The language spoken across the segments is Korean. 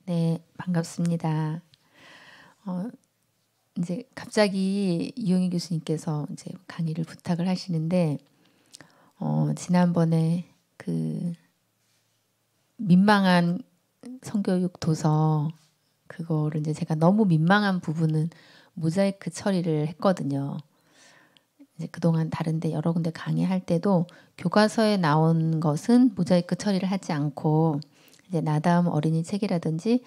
네, 반갑습니다. 어, 이제 갑자기 이용희 교수님께서 이제 강의를 부탁을 하시는데, 지난번에 그 민망한 성교육 도서 그거를 이제 제가 너무 민망한 부분은 모자이크 처리를 했거든요. 이제 그동안 다른데 여러 군데 강의할 때도 교과서에 나온 것은 모자이크 처리를 하지 않고 이제 나다움 어린이 책이라든지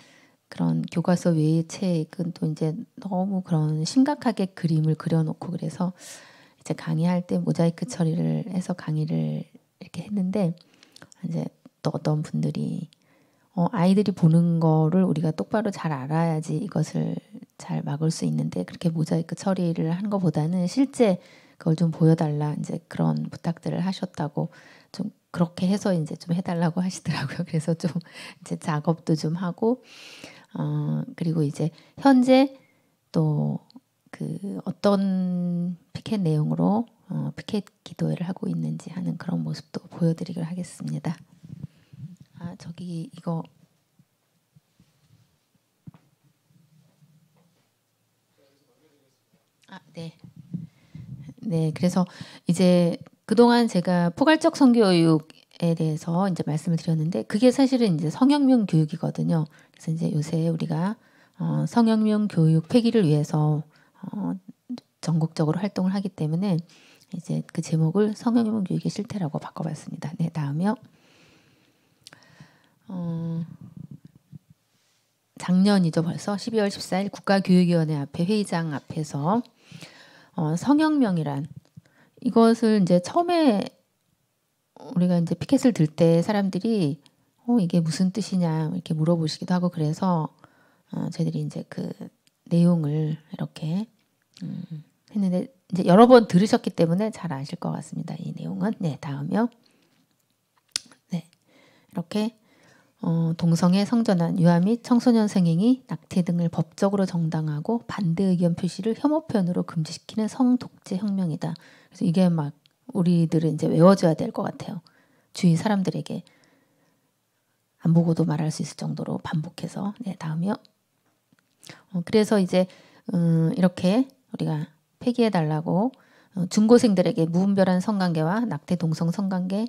그런 교과서 외의 책은 또 이제 너무 그런 심각하게 그림을 그려놓고 그래서 이제 강의할 때 모자이크 처리를 해서 강의를 이렇게 했는데 이제 또 어떤 분들이 아이들이 보는 거를 우리가 똑바로 잘 알아야지 이것을 잘 막을 수 있는데 그렇게 모자이크 처리를 한 것보다는 실제 그걸 좀 보여달라 이제 그런 부탁들을 하셨다고 좀 그렇게 해서 이제 좀 해달라고 하시더라고요. 그래서 좀 이제 작업도 좀 하고 그리고 이제 현재 또 그 어떤 피켓 내용으로 피켓 기도회를 하고 있는지 하는 그런 모습도 보여드리기로 하겠습니다. 저기 이거 네. 네, 그래서 이제 그동안 제가 포괄적 성교육에 대해서 이제 말씀을 드렸는데 그게 사실은 이제 성혁명 교육이거든요. 그래서 이제 요새 우리가 성혁명 교육 폐기를 위해서 전국적으로 활동을 하기 때문에 이제 그 제목을 성혁명 교육의 실태라고 바꿔봤습니다. 네, 다음이요. 작년이죠 벌써 12월 14일 국가교육위원회 앞에 회의장 앞에서 성혁명이란 이것을 이제 처음에 우리가 이제 피켓을 들 때 사람들이 이게 무슨 뜻이냐 이렇게 물어보시기도 하고 그래서 저희들이 이제 그 내용을 이렇게 했는데 이제 여러 번 들으셨기 때문에 잘 아실 것 같습니다. 이 내용은 네 다음이요. 네 이렇게 동성애 성전환 유아 및 청소년 성행위 낙태 등을 법적으로 정당하고 반대 의견 표시를 혐오 표현으로 금지시키는 성독재 혁명이다. 그래서 이게 막 우리들은 이제 외워줘야 될 것 같아요. 주위 사람들에게 안 보고도 말할 수 있을 정도로 반복해서 네 다음이요. 그래서 이제 이렇게 우리가 폐기해 달라고 중고생들에게 무분별한 성관계와 낙태 동성 성관계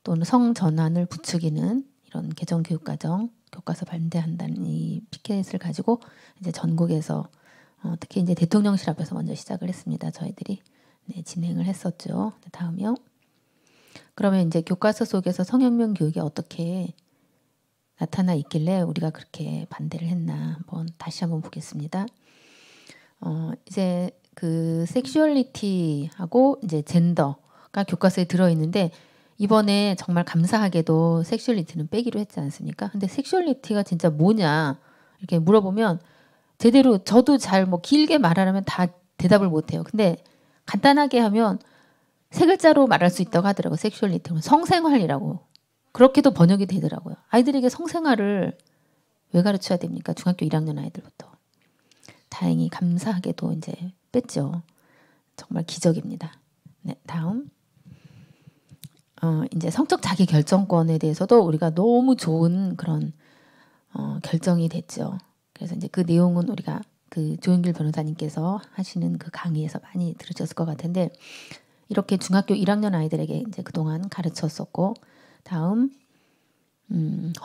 또는 성전환을 부추기는 이런 개정 교육과정 교과서 반대한다는 이 피켓을 가지고 이제 전국에서 특히 이제 대통령실 앞에서 먼저 시작을 했습니다. 저희들이 네, 진행을 했었죠. 네, 다음이요. 그러면 이제 교과서 속에서 성혁명 교육이 어떻게 나타나 있길래 우리가 그렇게 반대를 했나 다시 한번 보겠습니다. 이제 그 섹슈얼리티하고 이제 젠더가 교과서에 들어 있는데 이번에 정말 감사하게도 섹슈얼리티는 빼기로 했지 않습니까? 근데 섹슈얼리티가 진짜 뭐냐 이렇게 물어보면 제대로 저도 잘 뭐 길게 말하려면 다 대답을 못 해요. 근데 간단하게 하면 세 글자로 말할 수 있다고 하더라고요. 섹슈얼리티는 성생활이라고. 그렇게도 번역이 되더라고요. 아이들에게 성생활을 왜 가르쳐야 됩니까? 중학교 1학년 아이들부터. 다행히 감사하게도 이제 뺐죠. 정말 기적입니다. 네, 다음. 이제 성적 자기 결정권에 대해서도 우리가 너무 좋은 그런 결정이 됐죠. 그래서 이제 그 내용은 우리가 그 조은길 변호사님께서 하시는 그 강의에서 많이 들으셨을 것 같은데 이렇게 중학교 1학년 아이들에게 이제 그동안 가르쳤었고 다음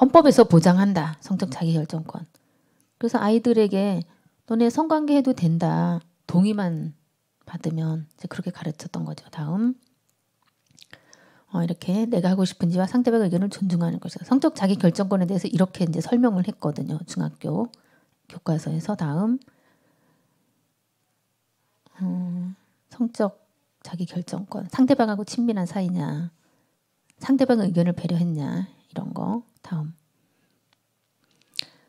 헌법에서 보장한다 성적 자기 결정권. 그래서 아이들에게 너네 성관계 해도 된다 동의만 받으면 이제 그렇게 가르쳤던 거죠. 다음. 이렇게 내가 하고 싶은지와 상대방의 의견을 존중하는 것이다. 성적 자기 결정권에 대해서 이렇게 이제 설명을 했거든요. 중학교 교과서에서 다음 성적 자기 결정권 상대방하고 친밀한 사이냐 상대방의 의견을 배려했냐 이런 거 다음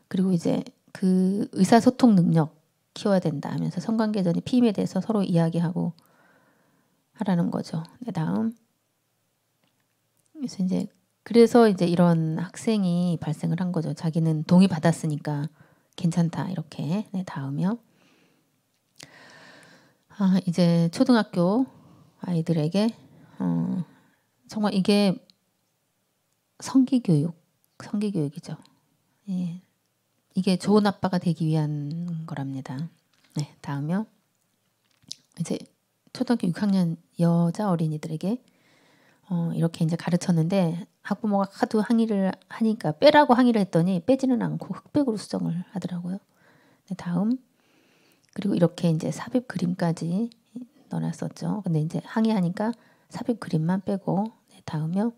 그리고 이제 그 의사소통 능력 키워야 된다 하면서 성관계 전의 피임에 대해서 서로 이야기하고 하라는 거죠. 네, 다음 그래서 이제 이런 학생이 발생을 한 거죠. 자기는 동의 받았으니까 괜찮다 이렇게. 네, 다음이요. 이제 초등학교 아이들에게 정말 이게 성기교육이죠. 예. 이게 좋은 아빠가 되기 위한 거랍니다. 네, 다음요. 이제 초등학교 6학년 여자 어린이들에게 이렇게 이제 가르쳤는데 학부모가 하도 항의를 하니까 빼라고 항의를 했더니 빼지는 않고 흑백으로 수정을 하더라고요. 네, 다음. 그리고 이렇게 이제 삽입 그림까지 넣어놨었죠. 근데 이제 항의하니까 삽입 그림만 빼고. 네, 다음요.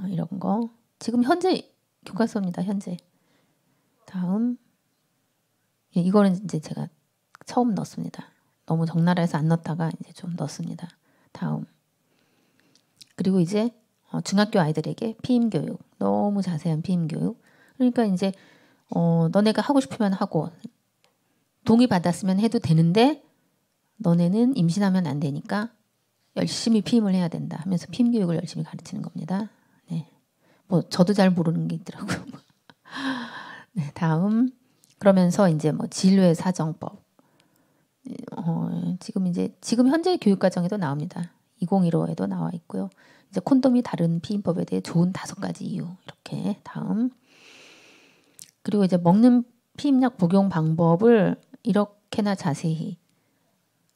이런 거. 지금 현재 교과서입니다. 현재. 다음. 예, 이거는 이제 제가 처음 넣습니다. 너무 적나라해서 안 넣다가 이제 좀 넣습니다. 다음. 그리고 이제 중학교 아이들에게 피임 교육. 너무 자세한 피임 교육. 그러니까 이제 너네가 하고 싶으면 하고 동의 받았으면 해도 되는데 너네는 임신하면 안 되니까 열심히 피임을 해야 된다 하면서 피임 교육을 열심히 가르치는 겁니다. 네. 뭐 저도 잘 모르는 게 있더라고요. 네, 다음. 그러면서 이제 뭐 진로의 사정법. 지금 현재 교육과정에도 나옵니다. 2015에도 나와 있고요. 이제 콘돔이 다른 피임법에 대해 좋은 5가지 이유. 이렇게 다음. 그리고 이제 먹는 피임약 복용 방법을 이렇게나 자세히.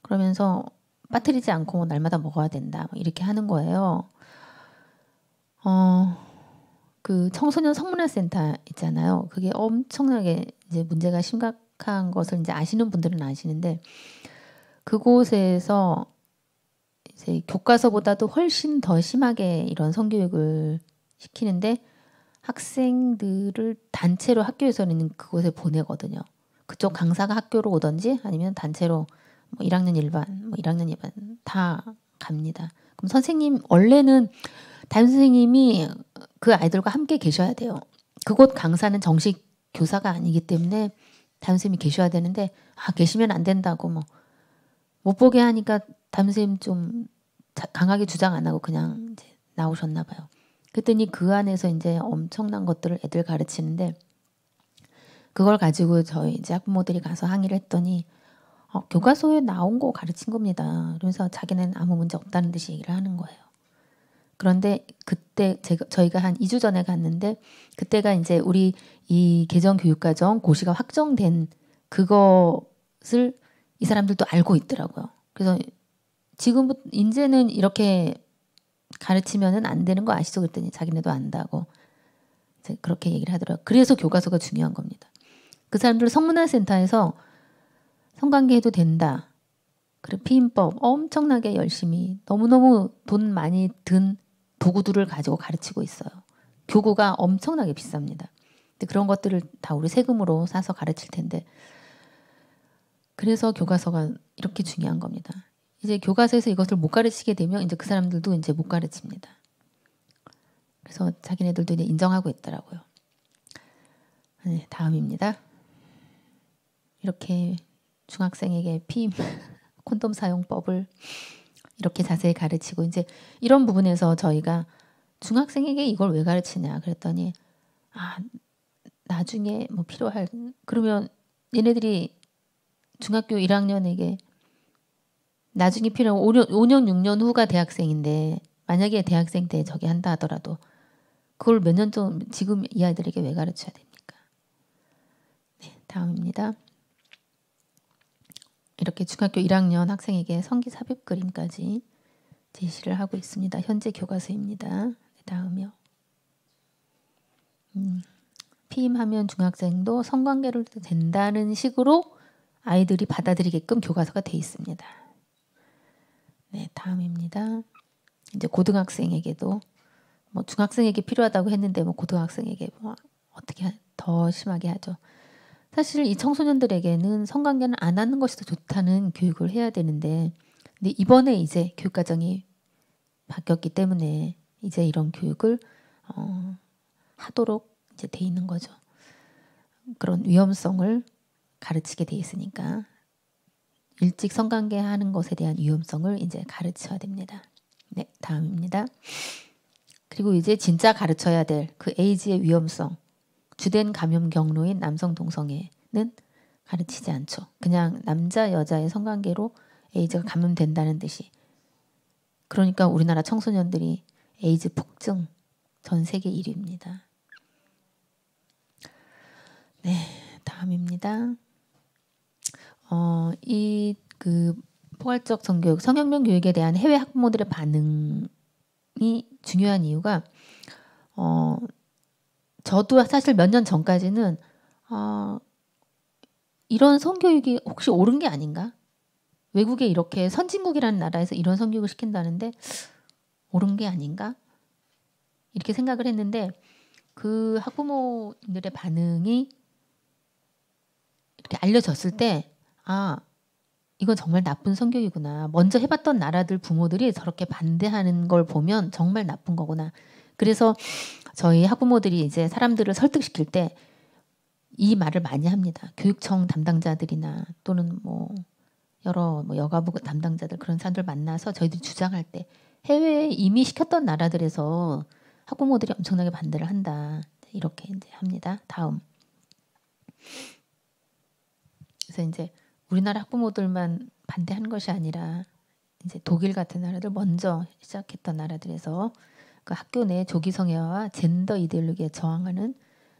그러면서 빠뜨리지 않고 날마다 먹어야 된다. 이렇게 하는 거예요. 그 청소년 성문화센터 있잖아요. 그게 엄청나게 이제 문제가 심각한 것을 이제 아시는 분들은 아시는데 그곳에서 이제 교과서보다도 훨씬 더 심하게 이런 성교육을 시키는데 학생들을 단체로 학교에서는 그곳에 보내거든요. 그쪽 강사가 학교로 오든지 아니면 단체로 뭐 1학년 일반, 뭐 1학년 2반 다 갑니다. 그럼 선생님 원래는 담임 선생님이 그 아이들과 함께 계셔야 돼요. 그곳 강사는 정식 교사가 아니기 때문에 담임 선생님이 계셔야 되는데 계시면 안 된다고 뭐 못 보게 하니까 담임 선생님 좀 강하게 주장 안 하고 그냥 이제 나오셨나 봐요. 그랬더니 그 안에서 이제 엄청난 것들을 애들 가르치는데 그걸 가지고 저희 이제 학부모들이 가서 항의를 했더니 교과서에 나온 거 가르친 겁니다. 그러면서 자기는 아무 문제 없다는 듯이 얘기를 하는 거예요. 그런데 그때 저희가 한 2주 전에 갔는데 그때가 이제 우리 이 개정교육과정 고시가 확정된 그것을 이 사람들도 알고 있더라고요. 그래서 지금부터 이제는 이렇게 가르치면은 안 되는 거 아시죠? 그랬더니 자기네도 안다고 이제 그렇게 얘기를 하더라고요. 그래서 교과서가 중요한 겁니다. 그 사람들 성문화센터에서 성관계 해도 된다. 그리고 피임법 엄청나게 열심히 너무너무 돈 많이 든 도구들을 가지고 가르치고 있어요. 교구가 엄청나게 비쌉니다. 근데 그런 것들을 다 우리 세금으로 사서 가르칠 텐데 그래서 교과서가 이렇게 중요한 겁니다. 이제 교과서에서 이것을 못 가르치게 되면 이제 그 사람들도 이제 못 가르칩니다. 그래서 자기네들도 이제 인정하고 있더라고요. 네, 다음입니다. 이렇게 중학생에게 피임 콘돔 사용법을 이렇게 자세히 가르치고 이제 이런 부분에서 저희가 중학생에게 이걸 왜 가르치냐 그랬더니 나중에 뭐 필요할 그러면 얘네들이 중학교 1학년에게 나중에 필요한 5년 6년 후가 대학생인데 만약에 대학생 때 저기 한다 하더라도 그걸 몇 년 전 지금 이 아이들에게 왜 가르쳐야 됩니까? 네, 다음입니다. 이렇게 중학교 1학년 학생에게 성기 삽입 그림까지 제시를 하고 있습니다. 현재 교과서입니다. 네, 다음이요. 피임하면 중학생도 성관계를 해도 된다는 식으로 아이들이 받아들이게끔 교과서가 돼 있습니다. 네, 다음입니다. 이제 고등학생에게도 뭐 중학생에게 필요하다고 했는데 뭐 고등학생에게 뭐 어떻게 더 심하게 하죠. 사실 이 청소년들에게는 성관계는 안 하는 것이 더 좋다는 교육을 해야 되는데 근데 이번에 이제 교육과정이 바뀌었기 때문에 이제 이런 교육을 하도록 이제 돼 있는 거죠. 그런 위험성을 가르치게 돼 있으니까 일찍 성관계 하는 것에 대한 위험성을 이제 가르쳐야 됩니다. 네, 다음입니다. 그리고 이제 진짜 가르쳐야 될 그 에이즈의 위험성, 주된 감염 경로인 남성 동성애는 가르치지 않죠. 그냥 남자 여자의 성관계로 에이즈가 감염된다는 듯이. 그러니까 우리나라 청소년들이 에이즈 폭증 전 세계 1위입니다. 네, 다음입니다. 이 그 포괄적 성교육, 성혁명 교육에 대한 해외 학부모들의 반응이 중요한 이유가 저도 사실 몇 년 전까지는 이런 성교육이 혹시 옳은 게 아닌가? 외국에 이렇게 선진국이라는 나라에서 이런 성교육을 시킨다는데 옳은 게 아닌가? 이렇게 생각을 했는데 그 학부모들의 반응이 이렇게 알려졌을 때 이건 정말 나쁜 성교육이구나. 먼저 해봤던 나라들 부모들이 저렇게 반대하는 걸 보면 정말 나쁜 거구나. 그래서 저희 학부모들이 이제 사람들을 설득시킬 때 이 말을 많이 합니다. 교육청 담당자들이나 또는 여러 여가부 담당자들 그런 사람들 만나서 저희들이 주장할 때 해외에 이미 시켰던 나라들에서 학부모들이 엄청나게 반대를 한다. 이렇게 이제 합니다. 다음. 그래서 이제 우리나라 학부모들만 반대한 것이 아니라 이제 독일 같은 나라들 먼저 시작했던 나라들에서 그 학교 내 조기 성애와 젠더 이데올로기에 저항하는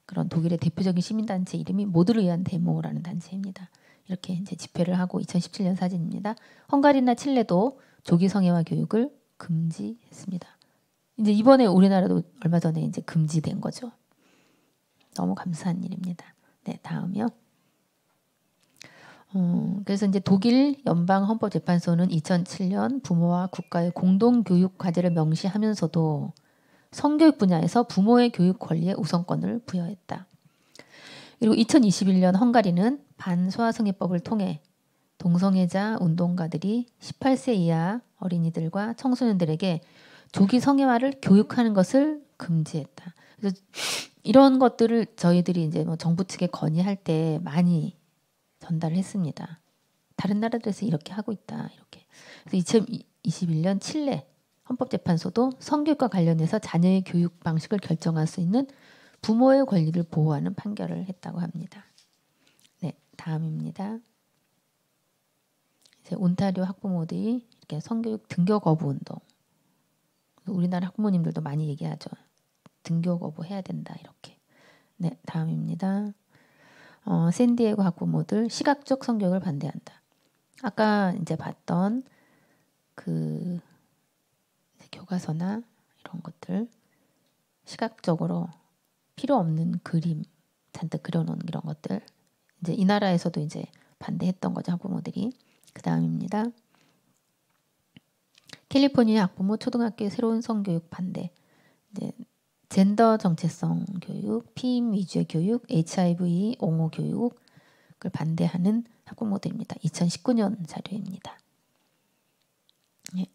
그런 독일의 대표적인 시민단체 이름이 모두를 위한 데모라는 단체입니다. 이렇게 이제 집회를 하고 2017년 사진입니다. 헝가리나 칠레도 조기 성애와 교육을 금지했습니다. 이제 이번에 우리나라도 얼마 전에 이제 금지된 거죠. 너무 감사한 일입니다. 네, 다음이요. 그래서 이제 독일 연방헌법재판소는 2007년 부모와 국가의 공동교육 과제를 명시하면서도 성교육 분야에서 부모의 교육 권리에 우선권을 부여했다. 그리고 2021년 헝가리는 반소아성애법을 통해 동성애자 운동가들이 18세 이하 어린이들과 청소년들에게 조기 성애화를 교육하는 것을 금지했다. 그래서 이런 것들을 저희들이 이제 정부 측에 건의할 때 많이 전달을 했습니다. 다른 나라들에서 이렇게 하고 있다. 이렇게. 그래서 2021년 칠레 헌법재판소도 성교육과 관련해서 자녀의 교육 방식을 결정할 수 있는 부모의 권리를 보호하는 판결을 했다고 합니다. 네, 다음입니다. 이제 온타리오 학부모들이 이렇게 성교육 등교 거부 운동. 우리나라 학부모님들도 많이 얘기하죠. 등교 거부해야 된다 이렇게. 네, 다음입니다. 샌디에고 학부모들 시각적 성교육을 반대한다. 아까 이제 봤던 그 교과서나 이런 것들 시각적으로 필요 없는 그림 잔뜩 그려놓은 이런 것들 이제 이 나라에서도 이제 반대했던 거죠 학부모들이. 그 다음입니다. 캘리포니아 학부모 초등학교의 새로운 성교육 반대. 이제 젠더 정체성 교육, 피임 위주의 교육, HIV 옹호 교육을 반대하는 학부모들입니다. 2019년 자료입니다. 예.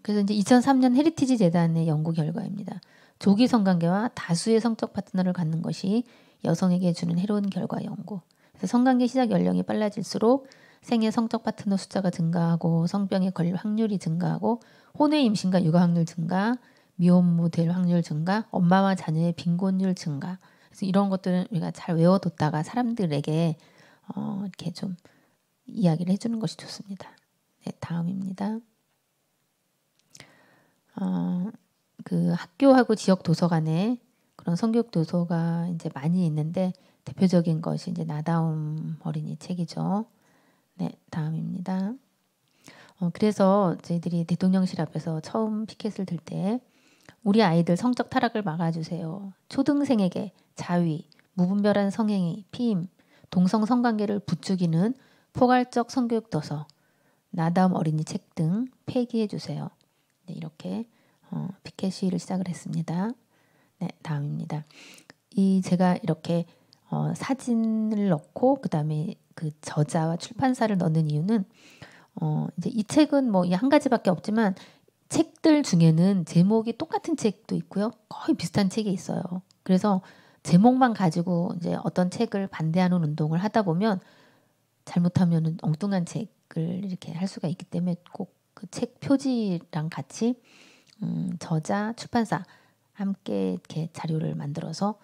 그래서 이제 2003년 헤리티지 재단의 연구 결과입니다. 조기 성관계와 다수의 성적 파트너를 갖는 것이 여성에게 주는 해로운 결과 연구. 그래서 성관계 시작 연령이 빨라질수록 생애 성적 파트너 숫자가 증가하고 성병에 걸릴 확률이 증가하고 혼외 임신과 육아 확률 증가, 미혼모 될 확률 증가, 엄마와 자녀의 빈곤율 증가. 그래서 이런 것들은 우리가 잘 외워뒀다가 사람들에게 이렇게 좀 이야기를 해주는 것이 좋습니다. 네, 다음입니다. 그 학교하고 지역 도서관에 그런 성교육 도서가 이제 많이 있는데 대표적인 것이 이제 나다움 어린이 책이죠. 네, 다음입니다. 그래서 저희들이 대통령실 앞에서 처음 피켓을 들 때 우리 아이들 성적 타락을 막아주세요. 초등생에게 자위, 무분별한 성행위, 피임, 동성 성관계를 부추기는 포괄적 성교육 도서, 나다움 어린이 책 등 폐기해 주세요. 네, 이렇게 피켓 시위를 시작을 했습니다. 네, 다음입니다. 제가 이렇게 사진을 넣고 그다음에 그 저자와 출판사를 넣는 이유는 이제 이 책은 이 한 가지밖에 없지만 책들 중에는 제목이 똑같은 책도 있고요. 거의 비슷한 책이 있어요. 그래서 제목만 가지고 이제 어떤 책을 반대하는 운동을 하다 보면 잘못하면 엉뚱한 책을 이렇게 할 수가 있기 때문에 꼭 그 책 표지랑 같이 저자, 출판사 함께 이렇게 자료를 만들어서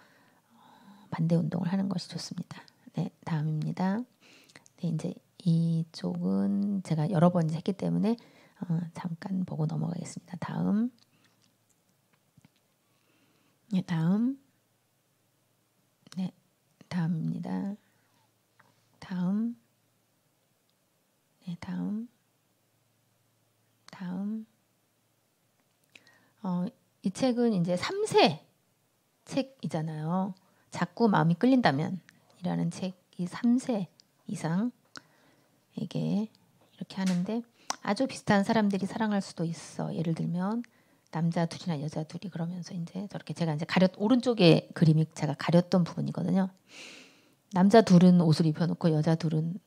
반대 운동을 하는 것이 좋습니다. 네, 다음입니다. 네, 이제 이쪽은 제가 여러 번 했기 때문에 잠깐 보고 넘어가겠습니다. 다음. 네, 다음. 네, 다음입니다. 이 책은 이제 3세 책이잖아요. 자꾸 마음이 끌린다면 이라는 책이 3세 이상 에게 이렇게 하는데 아주 비슷한 사람들이 사랑할 수도 있어. 예를 들면 남자 둘이나 여자 둘이 그러면서 이제 저렇게 제가 이제 오른쪽에 그림이 제가 가렸던 부분이거든요. 남자 둘은 옷을 입혀놓고 여자 둘은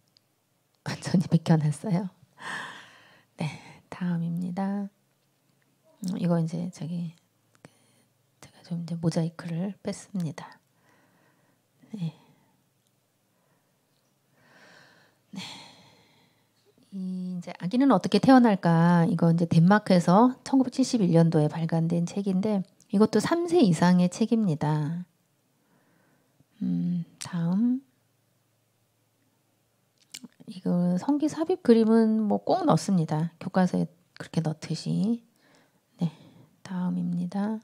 완전히 벗겨놨어요. 네, 다음입니다. 이거 이제 제가 좀 이제 모자이크를 뺐습니다. 네. 네. 이제 아기는 어떻게 태어날까? 이거 이제 덴마크에서 1971년도에 발간된 책인데 이것도 3세 이상의 책입니다. 다음. 이거 성기 삽입 그림은 뭐 꼭 넣습니다. 교과서에 그렇게 넣듯이. 네, 다음입니다.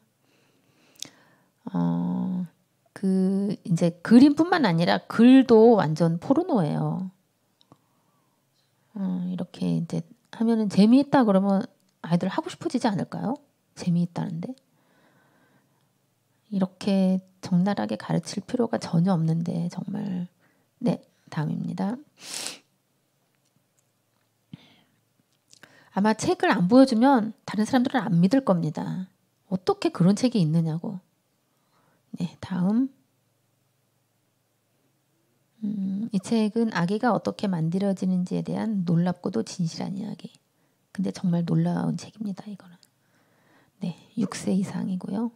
이제 그림뿐만 아니라 글도 완전 포르노예요. 이렇게 이제 하면은 재미있다 그러면 아이들 하고 싶어지지 않을까요? 재미있다는데. 이렇게 적나라하게 가르칠 필요가 전혀 없는데 정말. 네, 다음입니다. 아마 책을 안 보여주면 다른 사람들은 안 믿을 겁니다. 어떻게 그런 책이 있느냐고. 네, 다음. 이 책은 아기가 어떻게 만들어지는지에 대한 놀랍고도 진실한 이야기. 근데 정말 놀라운 책입니다. 이거는. 네, 6세 이상이고요.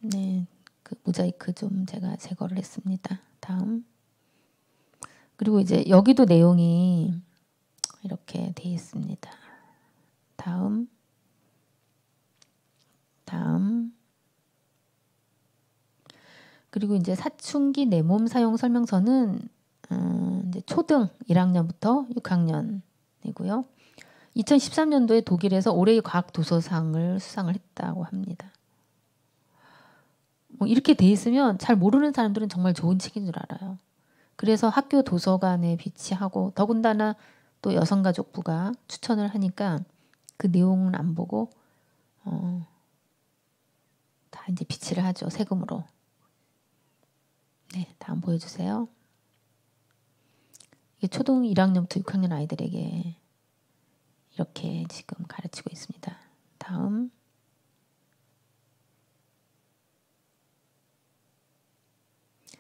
네, 그 모자이크 좀 제가 제거를 했습니다. 다음. 그리고 이제 여기도 내용이 이렇게 돼 있습니다. 다음. 그리고 이제 사춘기 내 몸 사용 설명서는 이제 초등 1학년부터 6학년이고요. 2013년도에 독일에서 올해의 과학 도서상을 수상을 했다고 합니다. 뭐 이렇게 돼 있으면 잘 모르는 사람들은 정말 좋은 책인 줄 알아요. 그래서 학교 도서관에 비치하고 더군다나 또 여성가족부가 추천을 하니까 그 내용은 안 보고 다 이제 비치를 하죠. 세금으로. 네, 다음 보여주세요. 이게 초등 1학년부터 6학년 아이들에게 이렇게 지금 가르치고 있습니다. 다음.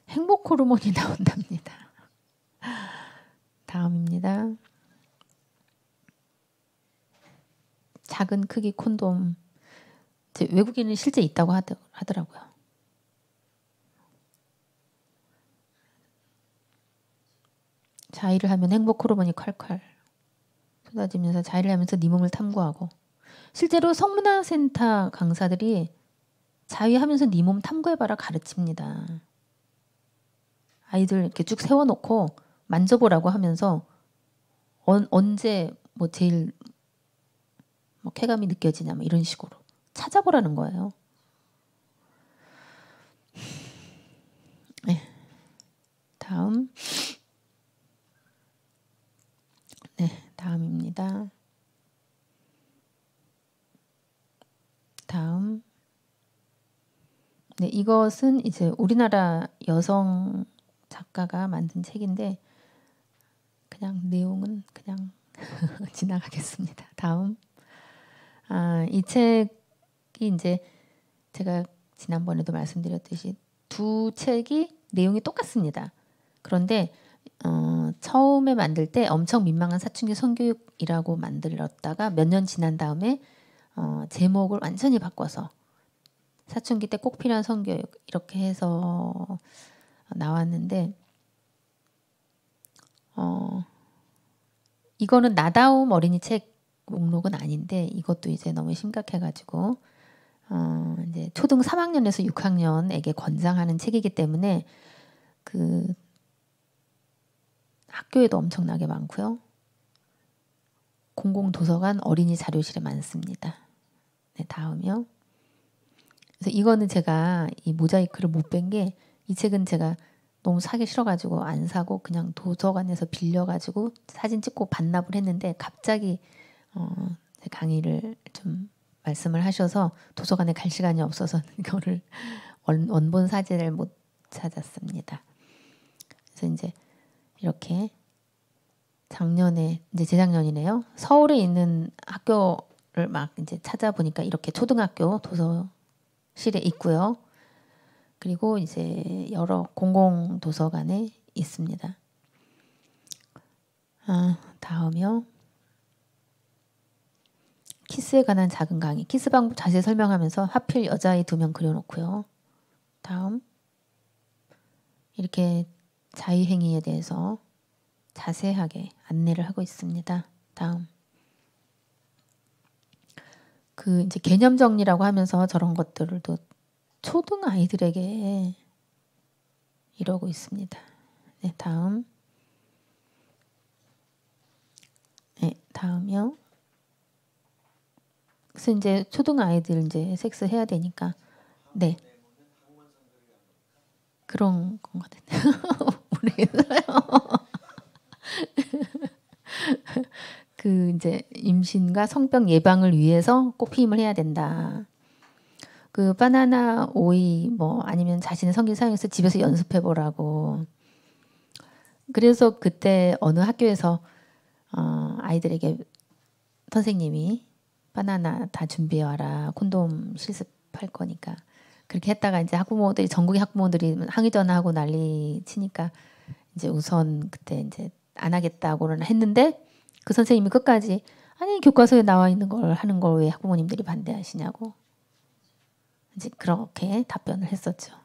행복 호르몬이 나온답니다. 다음입니다. 작은 크기 콘돔. 외국인은 실제 있다고 하더라고요. 자위를 하면 행복 호르몬이 콸콸 쏟아지면서 자위를 하면서 네 몸을 탐구하고, 실제로 성문화센터 강사들이 자위하면서 네 몸 탐구해봐라 가르칩니다. 아이들 이렇게 쭉 세워놓고 만져보라고 하면서 언제 뭐 제일 뭐 쾌감이 느껴지냐 뭐 이런 식으로 찾아보라는 거예요. 네, 다음. 네, 다음입니다. 다음. 네, 이것은 이제 우리나라 여성 작가가 만든 책인데 그냥 내용은 그냥 지나가겠습니다. 다음. 이 책이 이제 제가 지난번에도 말씀드렸듯이 두 책이 내용이 똑같습니다. 그런데 처음에 만들 때 엄청 민망한 사춘기 성교육이라고 만들었다가 몇 년 지난 다음에 제목을 완전히 바꿔서 사춘기 때 꼭 필요한 성교육 이렇게 해서 나왔는데 이거는 나다움 어린이 책 목록은 아닌데 이것도 이제 너무 심각해가지고 이제 초등 3학년에서 6학년에게 권장하는 책이기 때문에 그 학교에도 엄청나게 많고요. 공공도서관 어린이 자료실에 많습니다. 네, 다음이요. 그래서 이거는 제가 이 모자이크를 못 뺀 게 이 책은 제가 너무 사기 싫어가지고 안 사고 그냥 도서관에서 빌려가지고 사진 찍고 반납을 했는데 갑자기 강의를 좀 말씀을 하셔서 도서관에 갈 시간이 없어서 이거를 원본 사진을 못 찾았습니다. 그래서 이제 이렇게 작년에 이제 재작년이네요. 서울에 있는 학교를 막 이제 찾아보니까 이렇게 초등학교 도서실에 있고요. 그리고 이제 여러 공공 도서관에 있습니다. 다음이요. 키스에 관한 작은 강의. 키스 방법 자세히 설명하면서 하필 여자아이 2명 그려놓고요. 다음. 이렇게 자유행위에 대해서 자세하게 안내를 하고 있습니다. 다음. 그 이제 개념 정리라고 하면서 저런 것들을 또 초등 아이들에게 이러고 있습니다. 네, 다음. 네, 다음이요. 그래서 이제 초등 아이들 이제 섹스 해야 되니까 네. 그런 것 같은데 모르겠어요. 그 이제 임신과 성병 예방을 위해서 꼭 피임을 해야 된다. 그 바나나 오이 뭐 아니면 자신의 성기 사용해서 집에서 연습해 보라고. 그래서 그때 어느 학교에서 아이들에게 선생님이 바나나 다 준비해 와라. 콘돔 실습할 거니까. 그렇게 했다가 이제 학부모들이 전국의 학부모들이 항의 전화하고 난리 치니까 이제 우선 그때 이제 안 하겠다고는 했는데 그 선생님이 끝까지 아니 교과서에 나와 있는 걸 하는 걸 왜 학부모님들이 반대하시냐고 이제 그렇게 답변을 했었죠.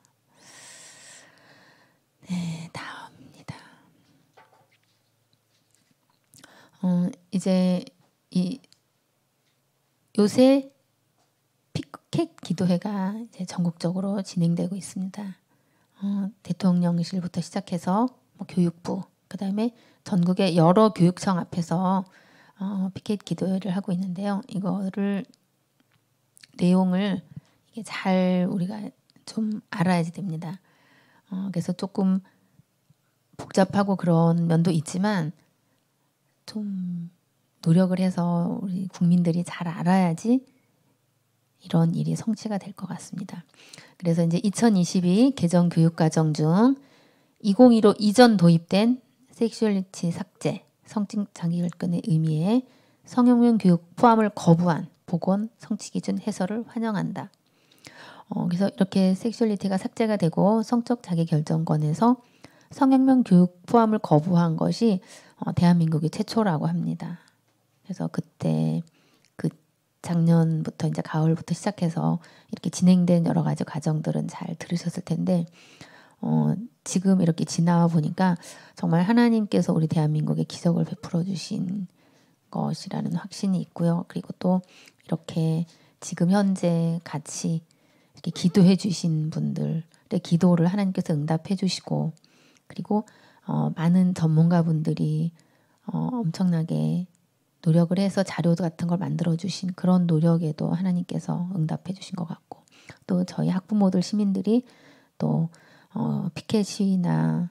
네, 다음입니다. 이제 이 요새 피켓 기도회가 이제 전국적으로 진행되고 있습니다. 대통령실부터 시작해서 뭐 교육부, 그 다음에 전국의 여러 교육청 앞에서 피켓 기도회를 하고 있는데요. 이거를 내용을 이게 잘 우리가 좀 알아야지 됩니다. 그래서 조금 복잡하고 그런 면도 있지만 좀 노력을 해서 우리 국민들이 잘 알아야지 이런 일이 성취가 될 것 같습니다. 그래서 이제 2022 개정 교육과정 중 2015 이전 도입된 섹슈얼리티 삭제, 성적 자기결근의 의미에 성형용 교육 포함을 거부한 보건 성취기준 해설을 환영한다. 그래서 이렇게 섹슈얼리티가 삭제가 되고 성적 자기결정권에서 성형용 교육 포함을 거부한 것이 대한민국이 최초라고 합니다. 그래서 그때 그 작년부터 이제 가을부터 시작해서 이렇게 진행된 여러 가지 과정들은 잘 들으셨을 텐데 지금 이렇게 지나와 보니까 정말 하나님께서 우리 대한민국에 기적을 베풀어 주신 것이라는 확신이 있고요. 그리고 또 이렇게 지금 현재 같이 이렇게 기도해 주신 분들의 기도를 하나님께서 응답해 주시고 그리고 많은 전문가분들이 엄청나게 노력을 해서 자료 같은 걸 만들어 주신 그런 노력에도 하나님께서 응답해 주신 것 같고 또 저희 학부모들 시민들이 또 피켓 시위나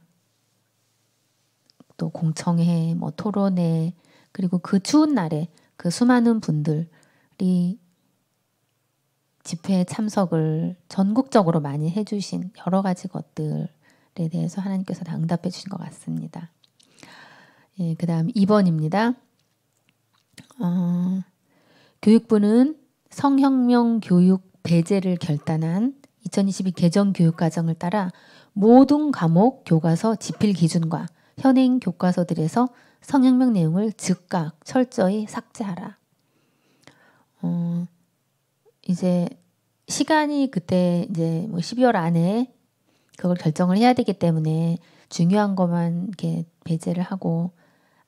또 공청회 뭐 토론회 그리고 그 추운 날에 그 수많은 분들이 집회에 참석을 전국적으로 많이 해주신 여러 가지 것들에 대해서 하나님께서 다 응답해 주신 것 같습니다. 예, 그 다음 2번입니다. 교육부는 성혁명 교육 배제를 결단한 2022 개정 교육과정을 따라 모든 과목 교과서 집필 기준과 현행 교과서들에서 성혁명 내용을 즉각 철저히 삭제하라. 이제 시간이 그때 이제 뭐 12월 안에 그걸 결정을 해야 되기 때문에 중요한 것만 이렇게 배제를 하고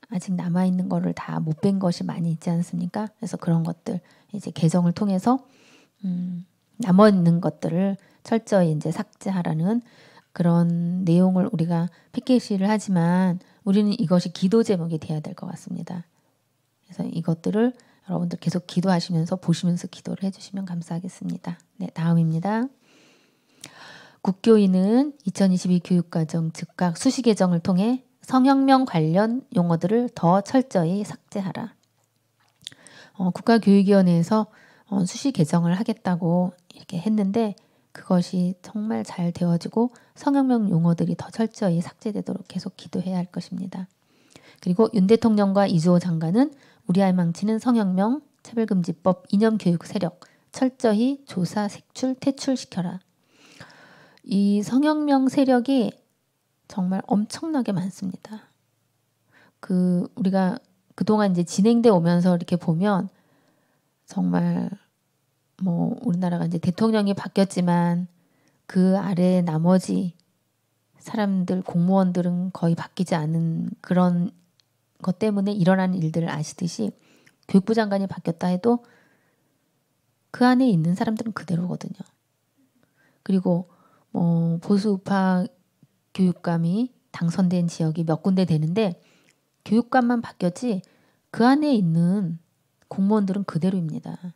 아직 남아 있는 거를 다 못 뺀 것이 많이 있지 않습니까? 그래서 그런 것들 이제 개정을 통해서 남아 있는 것들을 철저히 이제 삭제하라는 그런 내용을 우리가 피켓시를 하지만 우리는 이것이 기도 제목이 돼야 될 것 같습니다. 그래서 이것들을 여러분들 계속 기도하시면서 보시면서 기도를 해주시면 감사하겠습니다. 네, 다음입니다. 국교위는 2022 교육과정 즉각 수시 개정을 통해 성혁명 관련 용어들을 더 철저히 삭제하라. 국가교육위원회에서 수시 개정을 하겠다고 이렇게 했는데 그것이 정말 잘 되어지고 성형명 용어들이 더 철저히 삭제되도록 계속 기도해야 할 것입니다. 그리고 윤 대통령과 이주호 장관은 우리 아이 망치는 성형명 차별금지법 이념교육 세력 철저히 조사, 색출, 퇴출시켜라. 이 성형명 세력이 정말 엄청나게 많습니다. 우리가 그동안 이제 진행돼 오면서 이렇게 보면 정말 뭐 우리나라가 이제 대통령이 바뀌었지만 그 아래 나머지 사람들 공무원들은 거의 바뀌지 않은 그런 것 때문에 일어나는 일들을 아시듯이 교육부 장관이 바뀌었다 해도 그 안에 있는 사람들은 그대로거든요. 그리고 뭐 보수 우파 교육감이 당선된 지역이 몇 군데 되는데 교육감만 바뀌었지 그 안에 있는 공무원들은 그대로입니다.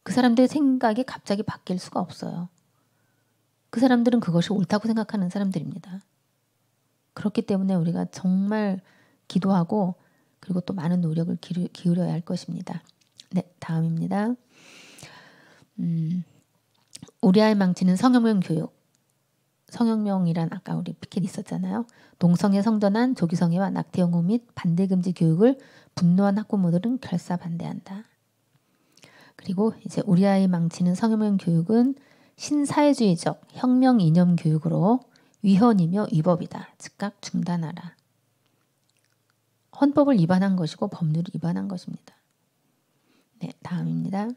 그 사람들의 생각이 갑자기 바뀔 수가 없어요. 그 사람들은 그것이 옳다고 생각하는 사람들입니다. 그렇기 때문에 우리가 정말 기도하고 그리고 또 많은 노력을 기울여야 할 것입니다. 네, 다음입니다. 우리 아이 망치는 성형명 교육. 성형명이란 아까 우리 피켓 있었잖아요. 동성애 성전환, 조기성애와 낙태 영호 및 반대금지 교육을 분노한 학부모들은 결사 반대한다. 그리고 이제 우리 아이 망치는 성형명 교육은 신사회주의적 혁명 이념 교육으로 위헌이며 위법이다. 즉각 중단하라. 헌법을 위반한 것이고 법률을 위반한 것입니다. 네, 다음입니다.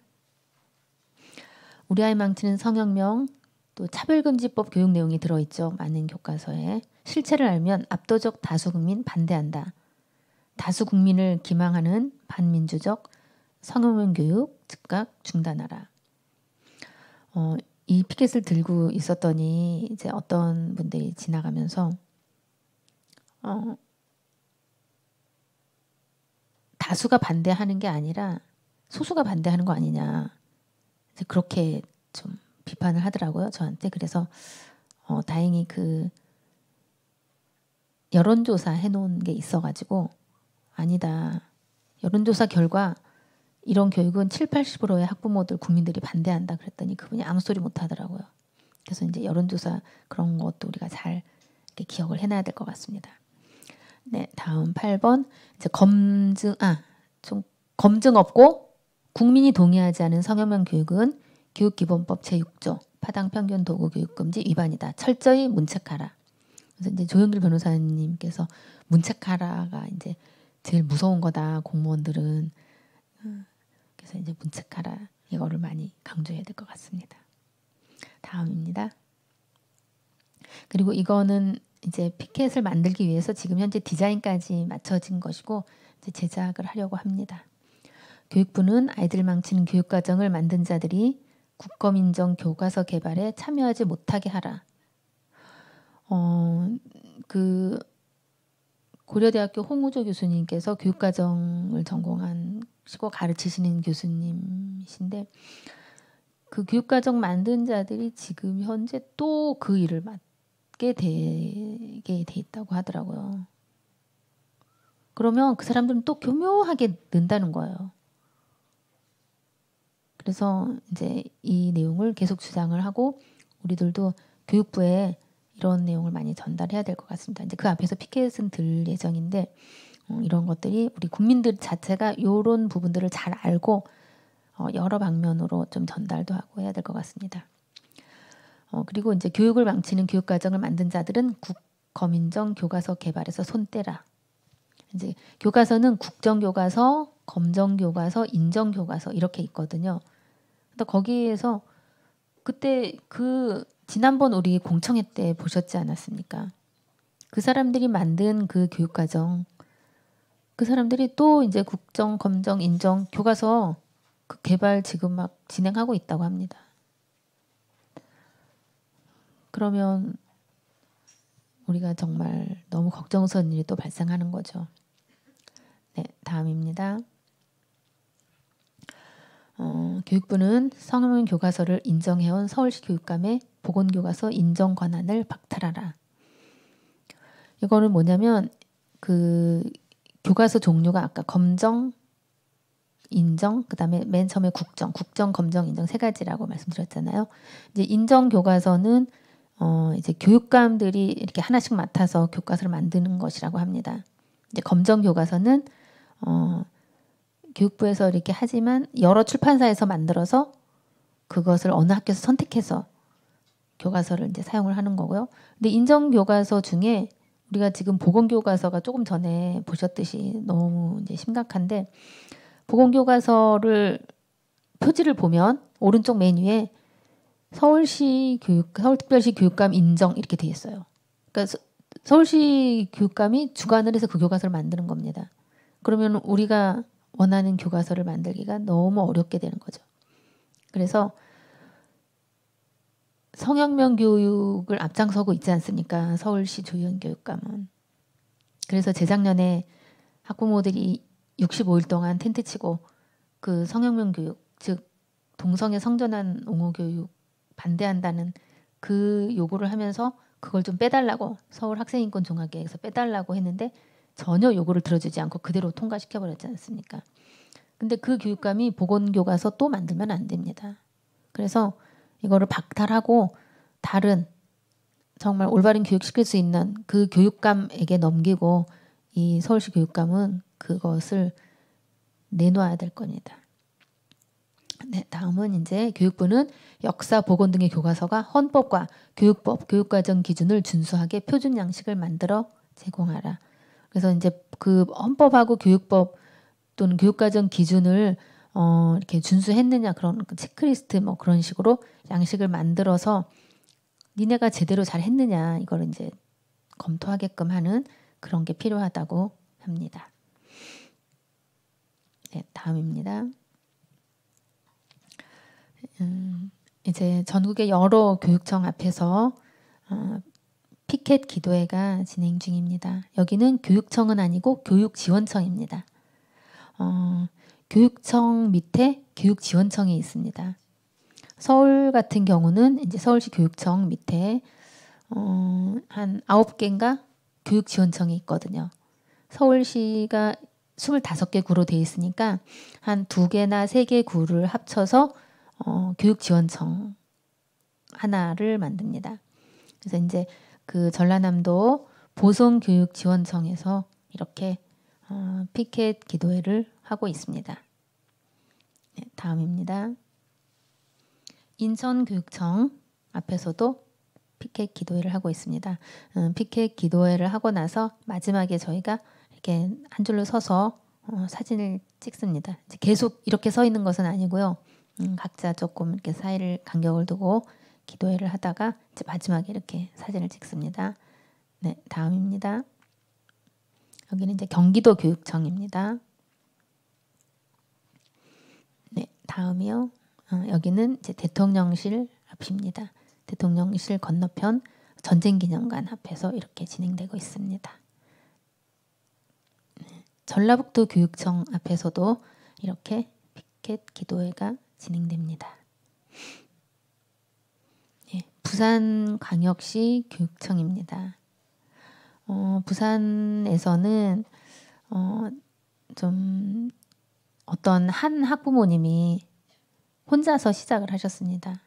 우리 아이 망치는 성형명 또 차별금지법 교육 내용이 들어있죠. 많은 교과서에. 실체를 알면 압도적 다수국민 반대한다. 다수국민을 기망하는 반민주적 성형명 교육 즉각 중단하라. 이 피켓을 들고 있었더니 이제 어떤 분들이 지나가면서 다수가 반대하는 게 아니라 소수가 반대하는 거 아니냐. 그렇게 좀 비판을 하더라고요. 저한테. 그래서 다행히 그 여론조사 해놓은 게 있어가지고 아니다. 여론조사 결과 이런 교육은 7, 80%의 학부모들, 국민들이 반대한다 그랬더니 그분이 아무 소리 못 하더라고요. 그래서 이제 여론조사 그런 것도 우리가 잘 이렇게 기억을 해놔야 될 것 같습니다. 네, 다음 8번. 이제 검증 없고 국민이 동의하지 않은 성형명 교육은 교육기본법 제6조 파당평균 도구 교육금지 위반이다. 철저히 문책하라. 그래서 이제 조영길 변호사님께서 문책하라가 이제 제일 무서운 거다. 공무원들은. 그래서 이제 문책하라 이거를 많이 강조해야 될 것 같습니다. 다음입니다. 그리고 이거는 이제 피켓을 만들기 위해서 지금 현재 디자인까지 맞춰진 것이고 이제 제작을 하려고 합니다. 교육부는 아이들 망치는 교육과정을 만든 자들이 국검인정 교과서 개발에 참여하지 못하게 하라. 그 고려대학교 홍우조 교수님께서 교육과정을 전공하시고 가르치시는 교수님이신데 그 교육과정 만든 자들이 지금 현재 또 그 일을 맡게 되게 돼 있다고 하더라고요. 그러면 그 사람들은 또 교묘하게 는다는 거예요. 그래서 이제 이 내용을 계속 주장을 하고 우리들도 교육부에 이런 내용을 많이 전달해야 될 것 같습니다. 이제 그 앞에서 피켓은 들 예정인데 이런 것들이 우리 국민들 자체가 이런 부분들을 잘 알고 여러 방면으로 좀 전달도 하고 해야 될 것 같습니다. 그리고 이제 교육을 망치는 교육과정을 만든 자들은 국검인정 교과서 개발에서 손 떼라. 이제 교과서는 국정교과서, 검정교과서, 인정교과서 이렇게 있거든요. 근데 거기에서 그때 지난번 우리 공청회 때 보셨지 않았습니까? 그 사람들이 만든 그 교육과정, 그 사람들이 또 이제 국정, 검정, 인정 교과서 그 개발 지금 막 진행하고 있다고 합니다. 그러면 우리가 정말 너무 걱정스러운 일이 또 발생하는 거죠. 네, 다음입니다. 교육부는 성형명 교과서를 인정해온 서울시 교육감의 보건교과서 인정 권한을 박탈하라. 이거는 뭐냐면 그 교과서 종류가 아까 검정, 인정, 그다음에 맨 처음에 국정, 검정, 인정 세 가지라고 말씀드렸잖아요. 이제 인정 교과서는 이제 교육감들이 이렇게 하나씩 맡아서 교과서를 만드는 것이라고 합니다. 이제 검정 교과서는 교육부에서 이렇게 하지만 여러 출판사에서 만들어서 그것을 어느 학교에서 선택해서 교과서를 이제 사용을 하는 거고요. 근데 인정 교과서 중에 우리가 지금 보건 교과서가 조금 전에 보셨듯이 너무 이제 심각한데, 보건 교과서를 표지를 보면 오른쪽 맨 위에 서울특별시 교육감 인정 이렇게 돼 있어요. 그러니까 서울시 교육감이 주관을 해서 그 교과서를 만드는 겁니다. 그러면 우리가 원하는 교과서를 만들기가 너무 어렵게 되는 거죠. 그래서 성혁명 교육을 앞장서고 있지 않습니까? 서울시 조희연 교육감은. 그래서 재작년에 학부모들이 65일 동안 텐트 치고 그 성혁명 교육, 즉 동성애 성전환 옹호 교육 반대한다는 그 요구를 하면서 그걸 좀 빼달라고 서울학생인권종합계획에서 빼달라고 했는데 전혀 요구를 들어주지 않고 그대로 통과시켜버렸지 않습니까? 근데 그 교육감이 보건교과서 또 만들면 안 됩니다. 그래서 이거를 박탈하고 다른 정말 올바른 교육시킬 수 있는 그 교육감에게 넘기고 이 서울시 교육감은 그것을 내놓아야 될 겁니다. 네, 다음은 이제 교육부는 역사, 보건 등의 교과서가 헌법과 교육법, 교육과정 기준을 준수하게 표준 양식을 만들어 제공하라. 그래서 이제 그 헌법하고 교육법 또는 교육과정 기준을 이렇게 준수했느냐 그런 체크리스트 뭐 그런 식으로 양식을 만들어서 니네가 제대로 잘 했느냐 이걸 이제 검토하게끔 하는 그런 게 필요하다고 합니다. 네, 다음입니다. 이제 전국의 여러 교육청 앞에서 피켓 기도회가 진행 중입니다. 여기는 교육청은 아니고 교육지원청입니다. 교육청 밑에 교육지원청이 있습니다. 서울 같은 경우는 이제 서울시 교육청 밑에 한 9개인가 교육지원청이 있거든요. 서울시가 25개 구로 돼 있으니까 한 2개나 3개 구를 합쳐서 교육지원청 하나를 만듭니다. 그래서 이제 그 전라남도 보성교육지원청에서 이렇게 피켓 기도회를 하고 있습니다. 네, 다음입니다. 인천교육청 앞에서도 피켓 기도회를 하고 있습니다. 피켓 기도회를 하고 나서 마지막에 저희가 이렇게 한 줄로 서서 사진을 찍습니다. 이제 계속 이렇게 서 있는 것은 아니고요. 각자 조금 이렇게 사이를 간격을 두고 기도회를 하다가 이제 마지막에 이렇게 사진을 찍습니다. 네, 다음입니다. 여기는 이제 경기도 교육청입니다. 네, 다음이요. 여기는 이제 대통령실 앞입니다. 대통령실 건너편 전쟁기념관 앞에서 이렇게 진행되고 있습니다. 네, 전라북도 교육청 앞에서도 이렇게 피켓 기도회가 진행됩니다. 네, 부산광역시 교육청입니다. 부산에서는 좀 어떤 한 학부모님이 혼자서 시작을 하셨습니다.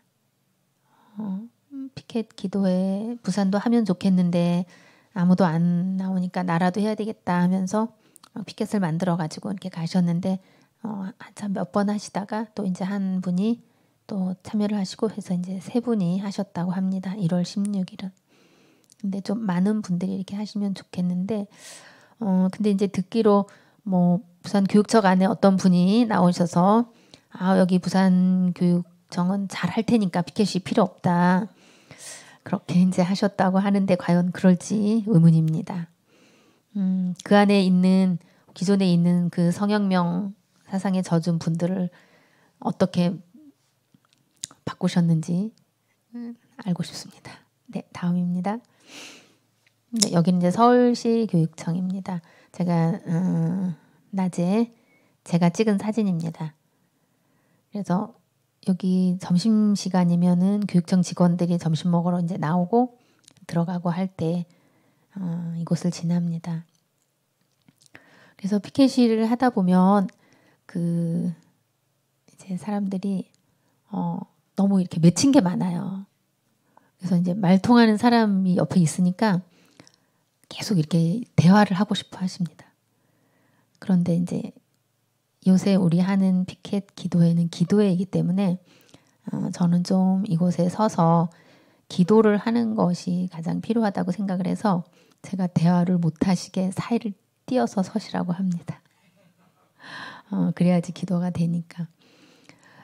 피켓 기도회 부산도 하면 좋겠는데 아무도 안 나오니까 나라도 해야 되겠다 하면서 피켓을 만들어 가지고 이렇게 가셨는데 한참 몇 번 하시다가 또 이제 한 분이 또 참여를 하시고 해서 이제 3분이 하셨다고 합니다. 1월 16일은. 근데 좀 많은 분들이 이렇게 하시면 좋겠는데 근데 이제 듣기로 뭐 부산 교육청 안에 어떤 분이 나오셔서 여기 부산 교육청은 잘 할 테니까 피켓이 필요 없다. 그렇게 이제 하셨다고 하는데 과연 그럴지 의문입니다. 그 안에 있는 기존에 있는 그 성혁명 사상에 젖은 분들을 어떻게 바꾸셨는지 알고 싶습니다. 네, 다음입니다. 네, 여기는 이제 서울시 교육청입니다. 제가 낮에 제가 찍은 사진입니다. 그래서 여기 점심시간이면은 교육청 직원들이 점심 먹으러 이제 나오고 들어가고 할 때 이곳을 지납니다. 그래서 피켓시를 하다 보면 그 이제 사람들이 너무 이렇게 맺힌 게 많아요. 그래서 이제 말 통하는 사람이 옆에 있으니까 계속 이렇게 대화를 하고 싶어 하십니다. 그런데 이제 요새 우리 하는 피켓 기도회는 기도회이기 때문에 저는 좀 이곳에 서서 기도를 하는 것이 가장 필요하다고 생각을 해서 제가 대화를 못 하시게 사이를 띄어서 서시라고 합니다. 그래야지 기도가 되니까.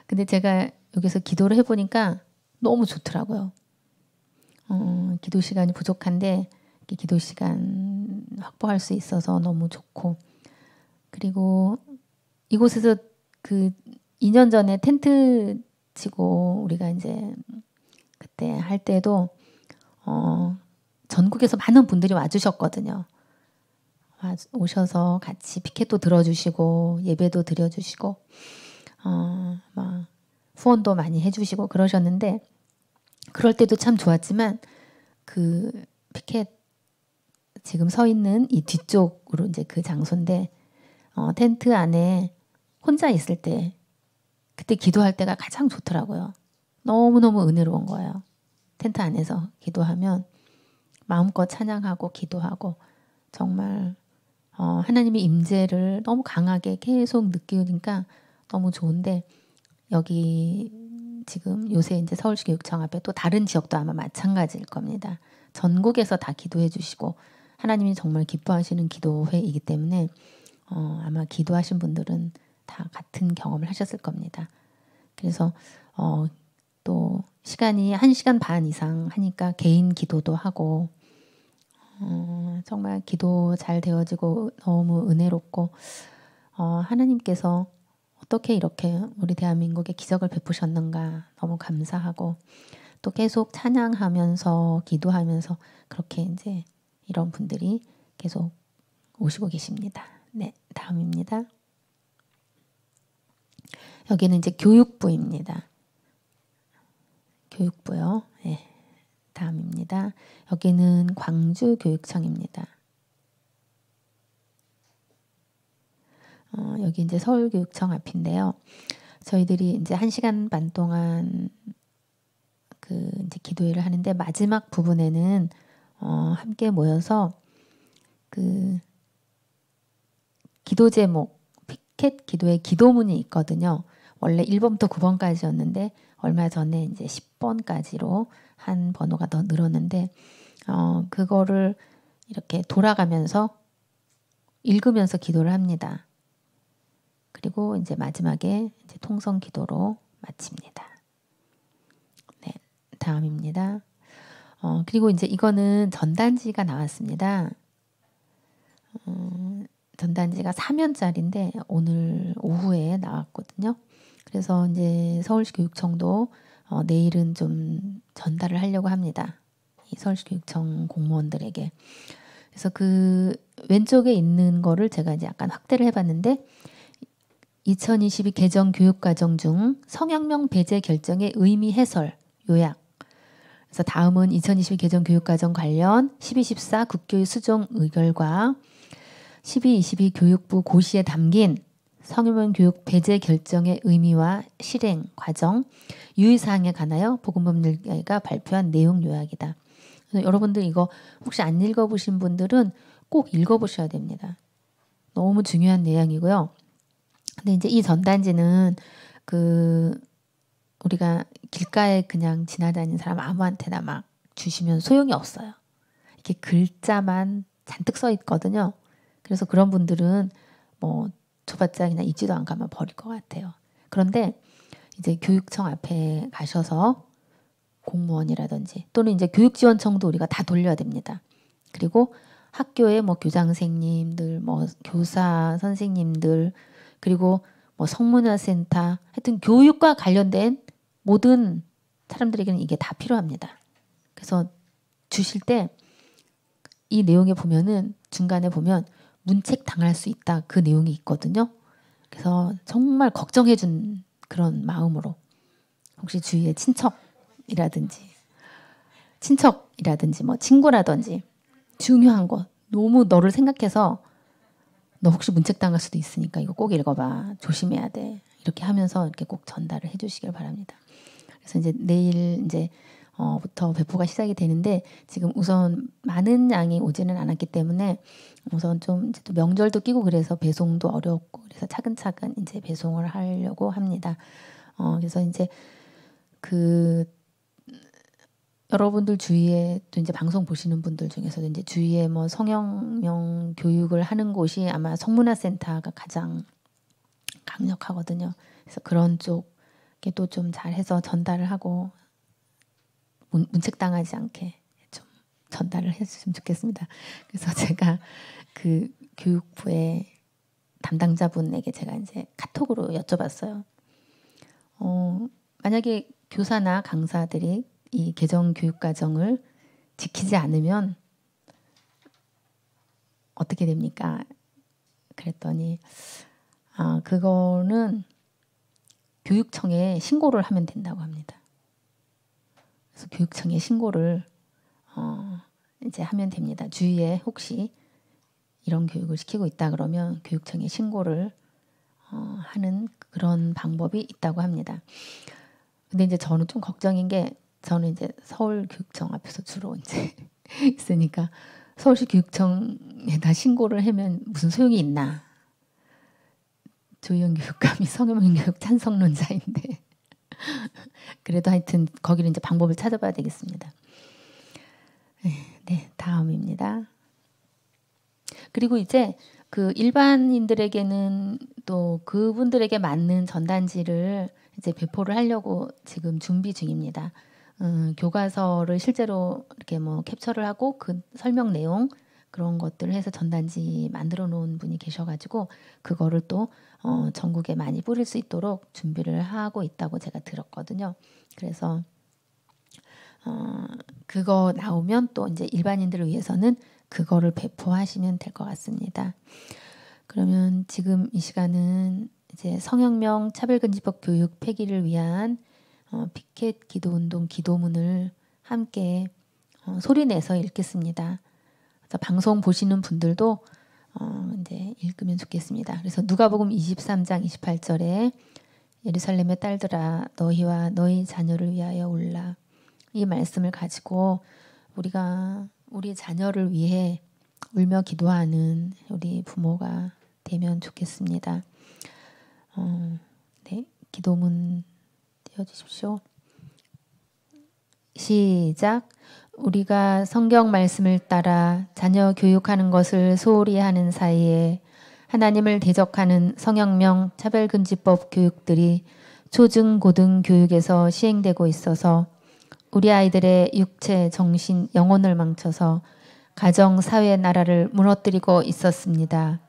근데 제가 여기서 기도를 해보니까 너무 좋더라고요. 기도 시간이 부족한데 기도 시간 확보할 수 있어서 너무 좋고, 그리고 이곳에서 그 2년 전에 텐트 치고 우리가 이제 그때 할 때도 전국에서 많은 분들이 와주셨거든요. 오셔서 같이 피켓도 들어주시고 예배도 드려주시고 막 후원도 많이 해주시고 그러셨는데, 그럴 때도 참 좋았지만 그 피켓 지금 서 있는 이 뒤쪽으로 이제 그 장소인데 텐트 안에 혼자 있을 때 그때 기도할 때가 가장 좋더라고요. 너무너무 은혜로운 거예요. 텐트 안에서 기도하면 마음껏 찬양하고 기도하고 정말 하나님의 임재를 너무 강하게 계속 느끼니까 너무 좋은데, 여기 지금 요새 이제 서울시 교육청 앞에 또 다른 지역도 아마 마찬가지일 겁니다. 전국에서 다 기도해 주시고 하나님이 정말 기뻐하시는 기도회이기 때문에 아마 기도하신 분들은 다 같은 경험을 하셨을 겁니다. 그래서 또 시간이 1시간 반 이상 하니까 개인 기도도 하고 정말 기도 잘 되어지고 너무 은혜롭고 하나님께서 어떻게 이렇게 우리 대한민국에 기적을 베푸셨는가 너무 감사하고, 또 계속 찬양하면서 기도하면서 그렇게 이제 이런 분들이 계속 오시고 계십니다. 네, 다음입니다. 여기는 이제 교육부입니다. 교육부요. 네, 다음입니다. 여기는 광주교육청입니다. 여기 이제 서울교육청 앞인데요. 저희들이 이제 1시간 반 동안 그 이제 기도회를 하는데 마지막 부분에는 함께 모여서 그 기도 제목, 피켓 기도의 기도문이 있거든요. 원래 1번부터 9번까지였는데 얼마 전에 이제 10번까지로 한 번호가 더 늘었는데 그거를 이렇게 돌아가면서 읽으면서 기도를 합니다. 그리고 이제 마지막에 이제 통성 기도로 마칩니다. 네, 다음입니다. 그리고 이제 이거는 전단지가 나왔습니다. 전단지가 4면짜리인데 오늘 오후에 나왔거든요. 그래서 이제 서울시 교육청도 내일은 좀 전달을 하려고 합니다. 이 서울시 교육청 공무원들에게. 그래서 그 왼쪽에 있는 거를 제가 이제 약간 확대를 해봤는데 2022 개정 교육과정 중 성혁명 배제 결정의 의미 해설 요약. 그래서 다음은 2022 개정 교육과정 관련 12.14 국교육 수정 의결과 12.22 교육부 고시에 담긴 성혁명 교육 배제 결정의 의미와 실행 과정, 유의사항에 관하여 보건법률가 발표한 내용 요약이다. 그래서 여러분들 이거 혹시 안 읽어보신 분들은 꼭 읽어보셔야 됩니다. 너무 중요한 내용이고요. 근데 이제 이 전단지는 그 우리가 길가에 그냥 지나다니는 사람 아무한테나 막 주시면 소용이 없어요. 이렇게 글자만 잔뜩 써 있거든요. 그래서 그런 분들은 뭐 줘봤자 그냥 읽지도 않고 아마 버릴 것 같아요. 그런데 이제 교육청 앞에 가셔서 공무원이라든지 또는 이제 교육지원청도 우리가 다 돌려야 됩니다. 그리고 학교의 뭐 교장선생님들, 뭐 교사 선생님들, 그리고 뭐 성문화센터, 하여튼 교육과 관련된 모든 사람들에게는 이게 다 필요합니다. 그래서 주실 때 이 내용에 보면은 중간에 보면 문책 당할 수 있다, 그 내용이 있거든요. 그래서 정말 걱정해 준 그런 마음으로 혹시 주위에 친척이라든지 뭐 친구라든지 중요한 거 너무 너를 생각해서 너 혹시 문책당할 수도 있으니까 이거 꼭 읽어봐. 조심해야 돼. 이렇게 하면서 이렇게 꼭 전달을 해주시길 바랍니다. 그래서 이제 내일 이제 부터 배포가 시작이 되는데 지금 우선 많은 양이 오지는 않았기 때문에 우선 좀 이제 또 명절도 끼고 그래서 배송도 어렵고 그래서 차근차근 이제 배송을 하려고 합니다. 그래서 이제 그 여러분들 주위에 또 이제 방송 보시는 분들 중에서도 이제 주위에 뭐 성형명 교육을 하는 곳이 아마 성문화센터가 가장 강력하거든요. 그래서 그런 쪽에도 좀 잘해서 전달을 하고 문책당하지 않게 좀 전달을 해주시면 좋겠습니다. 그래서 제가 그 교육부의 담당자분에게 제가 이제 카톡으로 여쭤봤어요. 만약에 교사나 강사들이 이 개정 교육 과정을 지키지 않으면 어떻게 됩니까? 그랬더니 그거는 교육청에 신고를 하면 된다고 합니다. 그래서 교육청에 신고를 이제 하면 됩니다. 주위에 혹시 이런 교육을 시키고 있다 그러면 교육청에 신고를 하는 그런 방법이 있다고 합니다. 근데 이제 저는 좀 걱정인 게 저는 이제 서울교육청 앞에서 주로 이제 있으니까 서울시 교육청에다 신고를 하면 무슨 소용이 있나? 조희연 교육감이 성형명 교육 찬성론자인데 그래도 하여튼 거기를 이제 방법을 찾아봐야 되겠습니다. 네, 다음입니다. 그리고 이제 그 일반인들에게는 또 그분들에게 맞는 전단지를 이제 배포를 하려고 지금 준비 중입니다. 교과서를 실제로 이렇게 뭐 캡처를 하고 그 설명 내용 그런 것들을 해서 전단지 만들어 놓은 분이 계셔가지고 그거를 또 전국에 많이 뿌릴 수 있도록 준비를 하고 있다고 제가 들었거든요. 그래서 그거 나오면 또 이제 일반인들을 위해서는 그거를 배포하시면 될 것 같습니다. 그러면 지금 이 시간은 이제 성형명 차별금지법 교육 폐기를 위한 피켓 기도운동 기도문을 함께 소리내서 읽겠습니다. 그래서 방송 보시는 분들도 이제 읽으면 좋겠습니다. 그래서 누가복음 23장 28절에 예루살렘의 딸들아 너희와 너희 자녀를 위하여 울라. 이 말씀을 가지고 우리가 우리 자녀를 위해 울며 기도하는 우리 부모가 되면 좋겠습니다. 네, 기도문 띄워주십시오. 시작. 우리가 성경 말씀을 따라 자녀 교육하는 것을 소홀히 하는 사이에 하나님을 대적하는 성형명 차별금지법 교육들이 초중 고등 교육에서 시행되고 있어서 우리 아이들의 육체, 정신, 영혼을 망쳐서 가정, 사회, 나라를 무너뜨리고 있었습니다.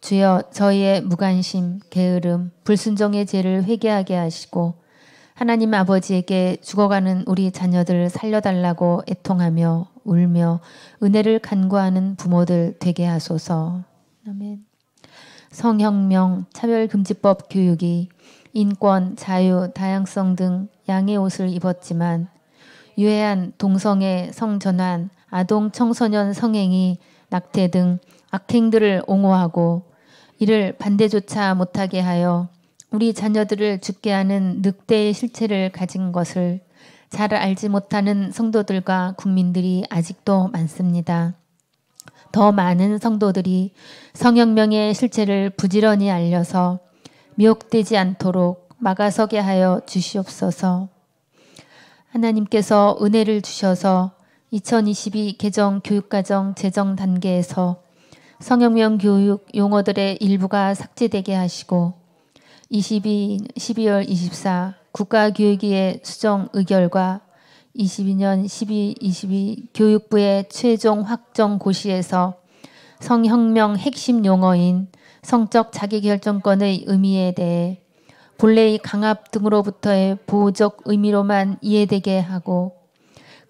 주여 저희의 무관심, 게으름, 불순종의 죄를 회개하게 하시고 하나님 아버지에게 죽어가는 우리 자녀들 살려달라고 애통하며 울며 은혜를 간구하는 부모들 되게 하소서. 아멘. 성형명 차별금지법 교육이 인권, 자유, 다양성 등 양의 옷을 입었지만 유해한 동성애, 성전환, 아동 청소년 성행위, 낙태 등 악행들을 옹호하고 이를 반대조차 못하게 하여 우리 자녀들을 죽게 하는 늑대의 실체를 가진 것을 잘 알지 못하는 성도들과 국민들이 아직도 많습니다. 더 많은 성도들이 성형명의 실체를 부지런히 알려서 미혹되지 않도록 막아서게 하여 주시옵소서. 하나님께서 은혜를 주셔서 2022 개정 교육과정 제정 단계에서 성형명 교육 용어들의 일부가 삭제되게 하시고 12월 24 국가교육위의 수정 의결과 22년 12.22 교육부의 최종 확정 고시에서 성혁명 핵심 용어인 성적 자기결정권의 의미에 대해 본래의 강압 등으로부터의 보호적 의미로만 이해되게 하고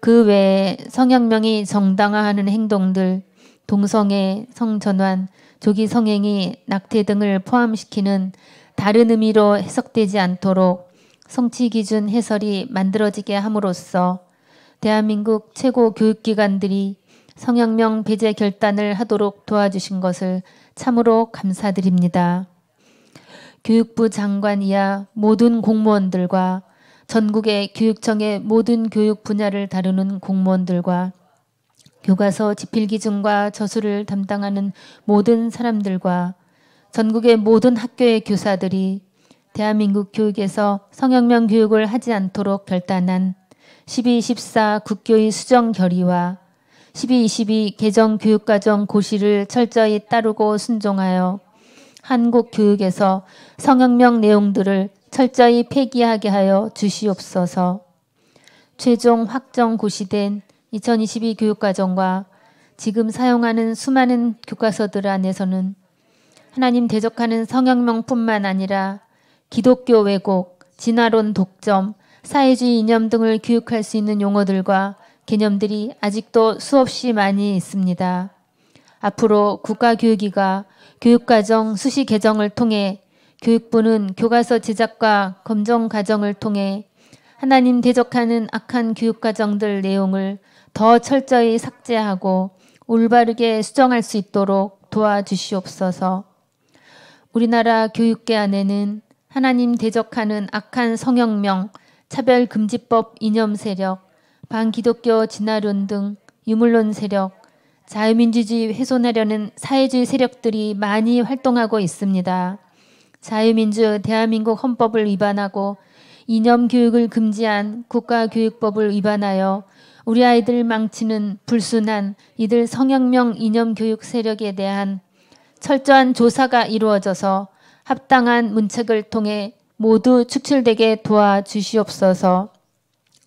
그 외에 성혁명이 정당화하는 행동들, 동성애, 성전환, 조기 성행위, 낙태 등을 포함시키는 다른 의미로 해석되지 않도록 성취기준 해설이 만들어지게 함으로써 대한민국 최고 교육기관들이 성형명 배제 결단을 하도록 도와주신 것을 참으로 감사드립니다. 교육부 장관 이하 모든 공무원들과 전국의 교육청의 모든 교육 분야를 다루는 공무원들과 교과서 집필 기준과 저수를 담당하는 모든 사람들과 전국의 모든 학교의 교사들이 대한민국 교육에서 성형명 교육을 하지 않도록 결단한 12.14 국교의 수정 결의와 12.22 개정 교육과정 고시를 철저히 따르고 순종하여 한국 교육에서 성형명 내용들을 철저히 폐기하게 하여 주시옵소서. 최종 확정 고시된 2022 교육과정과 지금 사용하는 수많은 교과서들 안에서는 하나님 대적하는 성형명뿐만 아니라 기독교 왜곡, 진화론 독점, 사회주의 이념 등을 교육할 수 있는 용어들과 개념들이 아직도 수없이 많이 있습니다. 앞으로 국가교육위가 교육과정 수시 개정을 통해 교육부는 교과서 제작과 검정 과정을 통해 하나님 대적하는 악한 교육과정들 내용을 더 철저히 삭제하고 올바르게 수정할 수 있도록 도와주시옵소서. 우리나라 교육계 안에는 하나님 대적하는 악한 성형명, 차별금지법 이념 세력, 반기독교 진화론 등 유물론 세력, 자유민주주의 훼손하려는 사회주의 세력들이 많이 활동하고 있습니다. 자유민주 대한민국 헌법을 위반하고 이념교육을 금지한 국가교육법을 위반하여 우리 아이들 망치는 불순한 이들 성형명 이념교육 세력에 대한 철저한 조사가 이루어져서 합당한 문책을 통해 모두 축출되게 도와주시옵소서.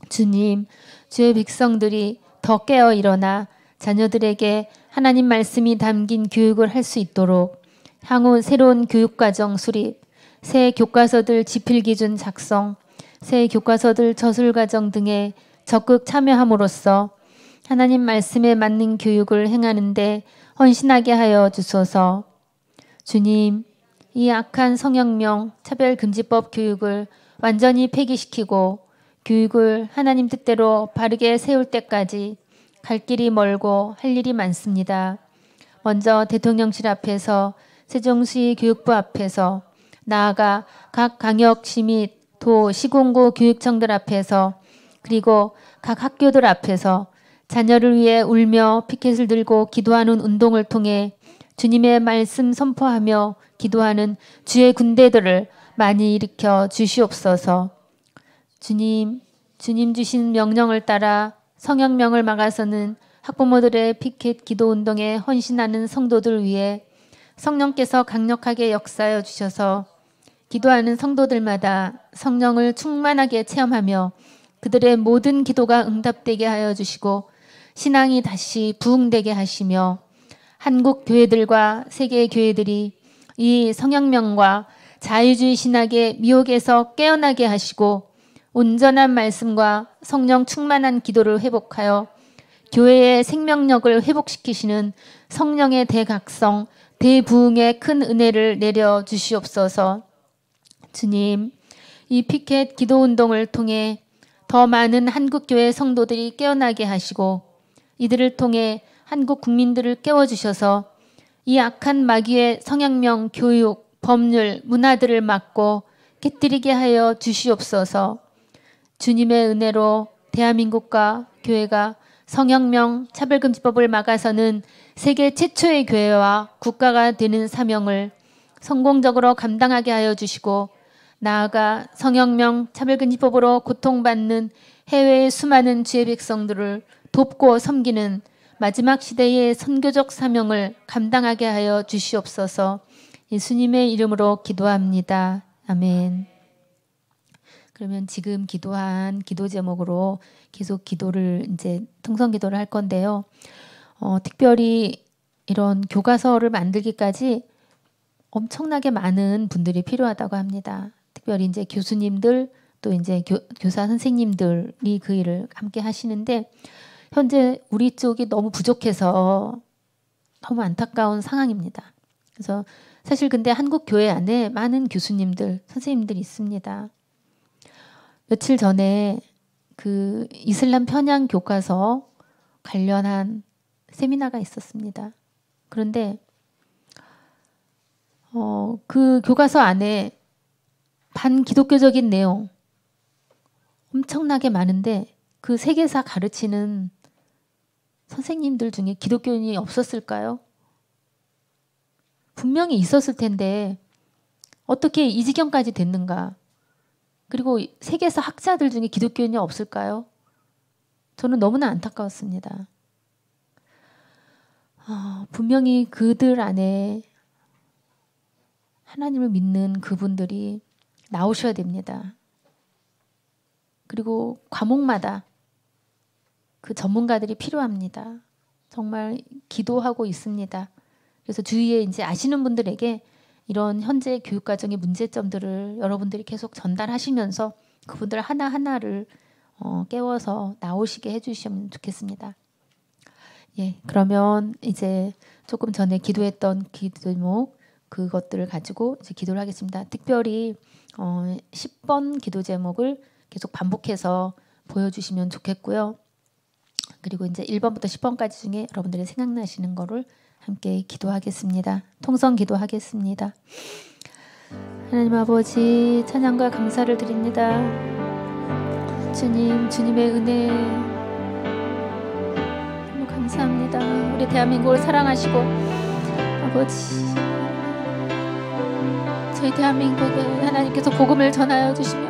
주님, 주의 백성들이 더 깨어 일어나 자녀들에게 하나님 말씀이 담긴 교육을 할 수 있도록 향후 새로운 교육과정 수립, 새 교과서들 집필기준 작성, 새 교과서들 저술과정 등에 적극 참여함으로써 하나님 말씀에 맞는 교육을 행하는 데 헌신하게 하여 주소서. 주님, 이 악한 성형명 차별금지법 교육을 완전히 폐기시키고 교육을 하나님 뜻대로 바르게 세울 때까지 갈 길이 멀고 할 일이 많습니다. 먼저 대통령실 앞에서 세종시 교육부 앞에서 나아가 각 광역시 및 도 시군구 교육청들 앞에서 그리고 각 학교들 앞에서 자녀를 위해 울며 피켓을 들고 기도하는 운동을 통해 주님의 말씀 선포하며 기도하는 주의 군대들을 많이 일으켜 주시옵소서. 주님 주신 명령을 따라 성형명을 막아서는 학부모들의 피켓 기도운동에 헌신하는 성도들 위해 성령께서 강력하게 역사하여 주셔서 기도하는 성도들마다 성령을 충만하게 체험하며 그들의 모든 기도가 응답되게 하여 주시고 신앙이 다시 부흥되게 하시며 한국 교회들과 세계 교회들이 이 성형명과 자유주의 신학의 미혹에서 깨어나게 하시고 온전한 말씀과 성령 충만한 기도를 회복하여 교회의 생명력을 회복시키시는 성령의 대각성, 대부흥의 큰 은혜를 내려 주시옵소서. 주님, 이 피켓 기도운동을 통해 더 많은 한국교회 성도들이 깨어나게 하시고 이들을 통해 한국 국민들을 깨워주셔서 이 악한 마귀의 성형명, 교육, 법률, 문화들을 막고 깨뜨리게 하여 주시옵소서. 주님의 은혜로 대한민국과 교회가 성형명, 차별금지법을 막아서는 세계 최초의 교회와 국가가 되는 사명을 성공적으로 감당하게 하여 주시고 나아가 성형명, 차별금지법으로 고통받는 해외의 수많은 주의 백성들을 돕고 섬기는 마지막 시대의 선교적 사명을 감당하게 하여 주시옵소서. 예수님의 이름으로 기도합니다. 아멘. 그러면 지금 기도한 기도 제목으로 계속 기도를 이제 통성 기도를 할 건데요. 특별히 이런 교과서를 만들기까지 엄청나게 많은 분들이 필요하다고 합니다. 특별히 이제 교수님들 또 이제 교사 선생님들이 그 일을 함께 하시는데 현재 우리 쪽이 너무 부족해서 너무 안타까운 상황입니다. 그래서 사실 근데 한국 교회 안에 많은 교수님들, 선생님들이 있습니다. 며칠 전에 그 이슬람 편향 교과서 관련한 세미나가 있었습니다. 그런데 그 교과서 안에 반기독교적인 내용 엄청나게 많은데 그 세계사 가르치는 선생님들 중에 기독교인이 없었을까요? 분명히 있었을 텐데 어떻게 이 지경까지 됐는가? 그리고 세계사 학자들 중에 기독교인이 없을까요? 저는 너무나 안타까웠습니다. 분명히 그들 안에 하나님을 믿는 그분들이 나오셔야 됩니다. 그리고 과목마다 그 전문가들이 필요합니다. 정말 기도하고 있습니다. 그래서 주위에 이제 아시는 분들에게 이런 현재 교육과정의 문제점들을 여러분들이 계속 전달하시면서 그분들 하나하나를 깨워서 나오시게 해주시면 좋겠습니다. 예, 그러면 이제 조금 전에 기도했던 기도 제목 그것들을 가지고 이제 기도를 하겠습니다. 특별히 10번 기도 제목을 계속 반복해서 보여주시면 좋겠고요. 그리고 이제 1번부터 10번까지 중에 여러분들이 생각나시는 거를 함께 기도하겠습니다. 통성 기도하겠습니다. 하나님 아버지 찬양과 감사를 드립니다. 주님, 주님의 은혜 너무 감사합니다. 우리 대한민국을 사랑하시고 아버지 저희 대한민국에 하나님께서 복음을 전하여 주시며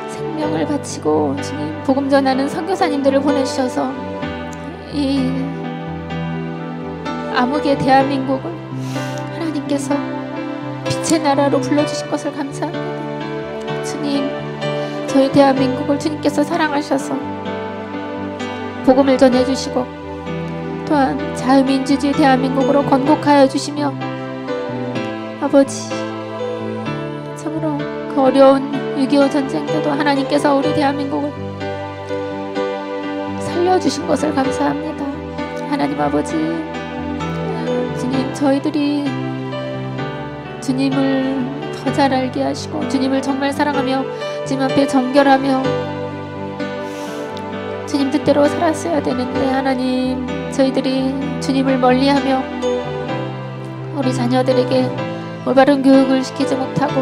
생명을 바치고 주님 복음 전하는 선교사님들을 보내주셔서 이 암흑의 대한민국을 하나님께서 빛의 나라로 불러주신 것을 감사합니다. 주님 저희 대한민국을 주님께서 사랑하셔서 복음을 전해주시고 또한 자유민주주의 대한민국으로 건국하여 주시며 아버지 참으로 그 어려운 6.25 전쟁 때도 하나님께서 우리 대한민국을 살려주신 것을 감사합니다. 하나님 아버지 주님 저희들이 주님을 더 잘 알게 하시고 주님을 정말 사랑하며 주님 앞에 정결하며 주님 뜻대로 살았어야 되는데 하나님 저희들이 주님을 멀리하며 우리 자녀들에게 올바른 교육을 시키지 못하고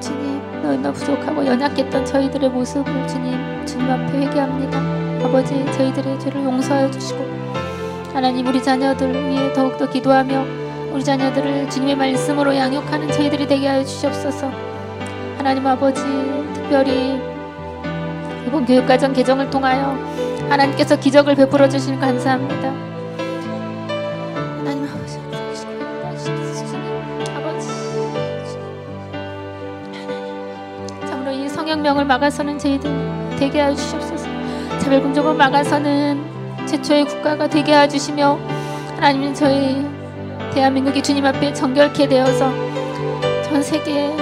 주님 너무나 부족하고 연약했던 저희들의 모습을 주님 앞에 회개합니다. 아버지 저희들의 죄를 용서해 주시고 하나님 우리 자녀들 위해 더욱더 기도하며 우리 자녀들을 주님의 말씀으로 양육하는 저희들이 되게 하여 주시옵소서. 하나님 아버지 특별히 이번 교육과정 개정을 통하여 하나님께서 기적을 베풀어 주시는 감사합니다. 하나님 아버지 참으로 이 성혁명을 막아서는 저희들 되게 하여 주시옵소서. 차별금족을 막아서는 최초의 국가가 되게 하여 주시며 하나님 저희 대한민국이 주님 앞에 정결케 되어서 전 세계에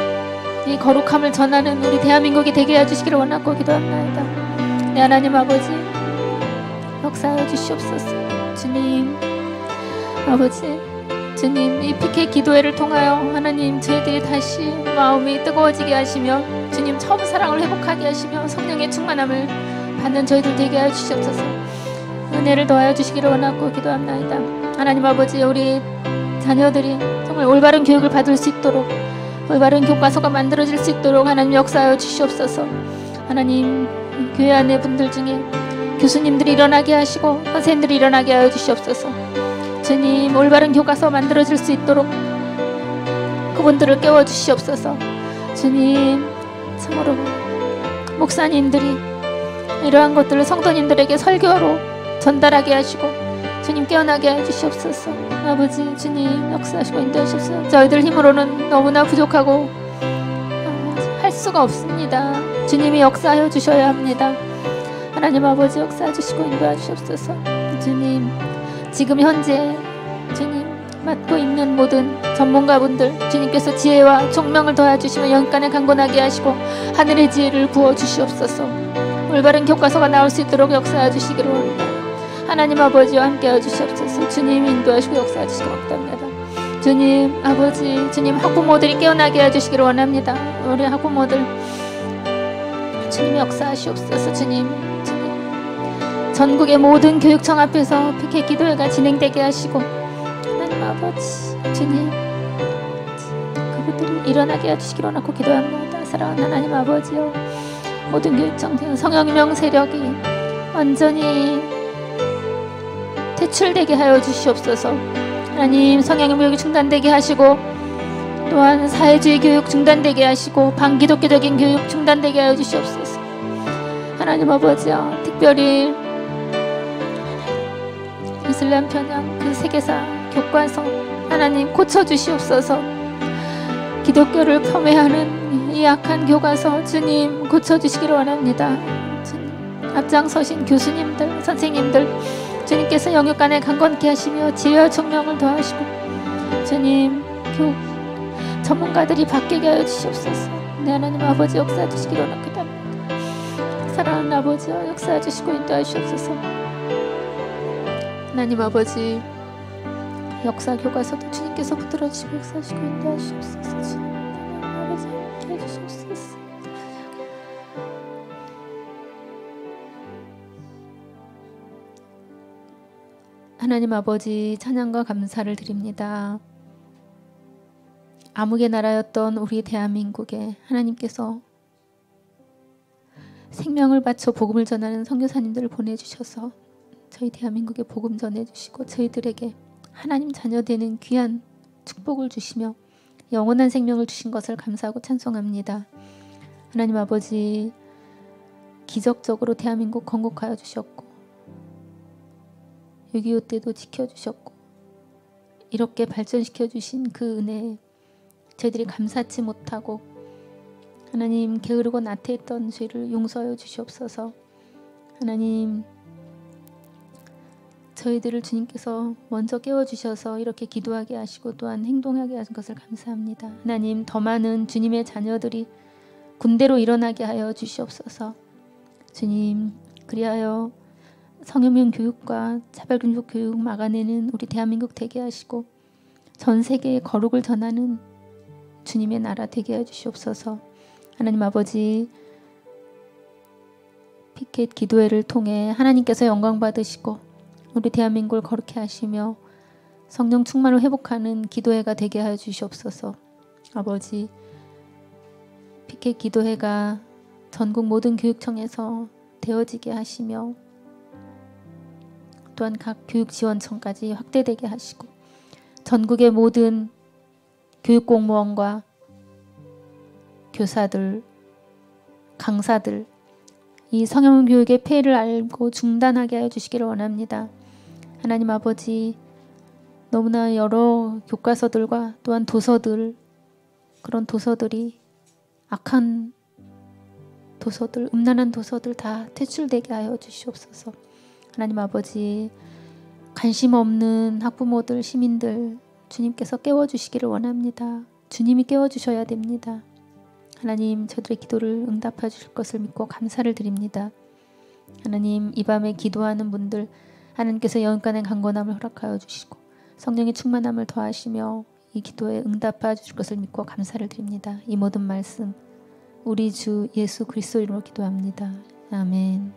이 거룩함을 전하는 우리 대한민국이 되게 해주시기를 원하고 기도합니다. 네 하나님 아버지 역사해 주시옵소서. 주님 아버지 주님 이 PK 기도회를 통하여 하나님 저희들이 다시 마음이 뜨거워지게 하시며 주님 처음 사랑을 회복하게 하시며 성령의 충만함을 받는 저희들 되게 하여 주시옵소서. 은혜를 더하여 주시기를 원하고 기도합니다. 하나님 아버지 우리 자녀들이 정말 올바른 교육을 받을 수 있도록 올바른 교과서가 만들어질 수 있도록 하나님 역사하여 주시옵소서. 하나님 교회 안에 분들 중에 교수님들이 일어나게 하시고 선생님들이 일어나게 하여 주시옵소서. 주님 올바른 교과서 만들어질 수 있도록 그분들을 깨워주시옵소서. 주님 참으로 목사님들이 이러한 것들을 성도님들에게 설교로 전달하게 하시고 주님 깨어나게 해주시옵소서. 아버지 주님 역사하시고 인도하시옵소서. 저희들 힘으로는 너무나 부족하고 할 수가 없습니다. 주님이 역사하여 주셔야 합니다. 하나님 아버지 역사해 주시고 인도해 주시옵소서. 주님 지금 현재 주님 맡고 있는 모든 전문가분들 주님께서 지혜와 총명을 더해 주시며 영간에 강건하게 하시고 하늘의 지혜를 부어 주시옵소서. 올바른 교과서가 나올 수 있도록 역사해 주시기를 원합니다. 하나님 아버지와 함께해 주시옵소서. 주님 인도하시고 역사해 주시기 바랍니다. 주님 아버지 주님 학부모들이 깨어나게 해주시기를 원합니다. 우리 학부모들 주님 역사하시옵소서. 주님 전국의 모든 교육청 앞에서 피켓 기도회가 진행되게 하시고 하나님 아버지 주님 그분들이 일어나게 해주시기로 원하고 기도합니다. 사랑하는 하나님 아버지요, 모든 교육청 성형명 세력이 완전히 퇴출되게 하여 주시옵소서. 하나님 성형명 교육이 중단되게 하시고 또한 사회주의 교육 중단되게 하시고 반기독교적인 교육 중단되게 하여 주시옵소서. 하나님 아버지요, 특별히 이슬람 편향 그 세계사 교과서 하나님 고쳐주시옵소서. 기독교를 폄훼하는 이 악한 교과서 주님 고쳐주시기를 원합니다. 주님 앞장서신 교수님들 선생님들 주님께서 영육간에 강건케 하시며 지혜와 총명을 더하시고 주님 교육 전문가들이 바뀌게 하여 주시옵소서. 네, 하나님 아버지 역사해 주시기를 원합니다. 사랑하는 아버지여 역사해 주시고 인도하시옵소서. 하나님 아버지 역사 교과서도 주님께서 붙들어 주시고 역사하시고 인도하시옵소서. 주님 하나님 아버지 함께 해주시옵소서. 하나님 아버지 찬양과 감사를 드립니다. 암흑의 나라였던 우리 대한민국에 하나님께서 생명을 바쳐 복음을 전하는 선교사님들을 보내주셔서 저희 대한민국에 복음 전해주시고 저희들에게 하나님 자녀되는 귀한 축복을 주시며 영원한 생명을 주신 것을 감사하고 찬송합니다. 하나님 아버지 기적적으로 대한민국 건국하여 주셨고 6.25 때도 지켜주셨고 이렇게 발전시켜 주신 그 은혜에 저희들이 감사치 못하고 하나님 게으르고 나태했던 죄를 용서하여 주시옵소서. 하나님 저희들을 주님께서 먼저 깨워주셔서 이렇게 기도하게 하시고 또한 행동하게 하신 것을 감사합니다. 하나님 더 많은 주님의 자녀들이 군대로 일어나게 하여 주시옵소서. 주님 그리하여 성형명 교육과 차별금속 교육 막아내는 우리 대한민국 되게 하시고 전 세계에 거룩을 전하는 주님의 나라 되게 해주시옵소서. 하나님 아버지 피켓 기도회를 통해 하나님께서 영광 받으시고 우리 대한민국을 거룩해 하시며 성령 충만을 회복하는 기도회가 되게 하여 주시옵소서. 아버지 피켓 기도회가 전국 모든 교육청에서 되어지게 하시며 또한 각 교육지원청까지 확대되게 하시고 전국의 모든 교육공무원과 교사들, 강사들 이 성형교육의 폐해를 알고 중단하게 하여 주시기를 원합니다. 하나님 아버지 너무나 여러 교과서들과 또한 도서들 그런 도서들이 악한 도서들, 음란한 도서들 다 퇴출되게 하여 주시옵소서. 하나님 아버지 관심 없는 학부모들, 시민들 주님께서 깨워주시기를 원합니다. 주님이 깨워주셔야 됩니다. 하나님 저들의 기도를 응답해 주실 것을 믿고 감사를 드립니다. 하나님 이 밤에 기도하는 분들 하나님께서 영육간의 강건함을 허락하여 주시고 성령의 충만함을 더하시며 이 기도에 응답해 주실 것을 믿고 감사를 드립니다. 이 모든 말씀 우리 주 예수 그리스도 이름으로 기도합니다. 아멘.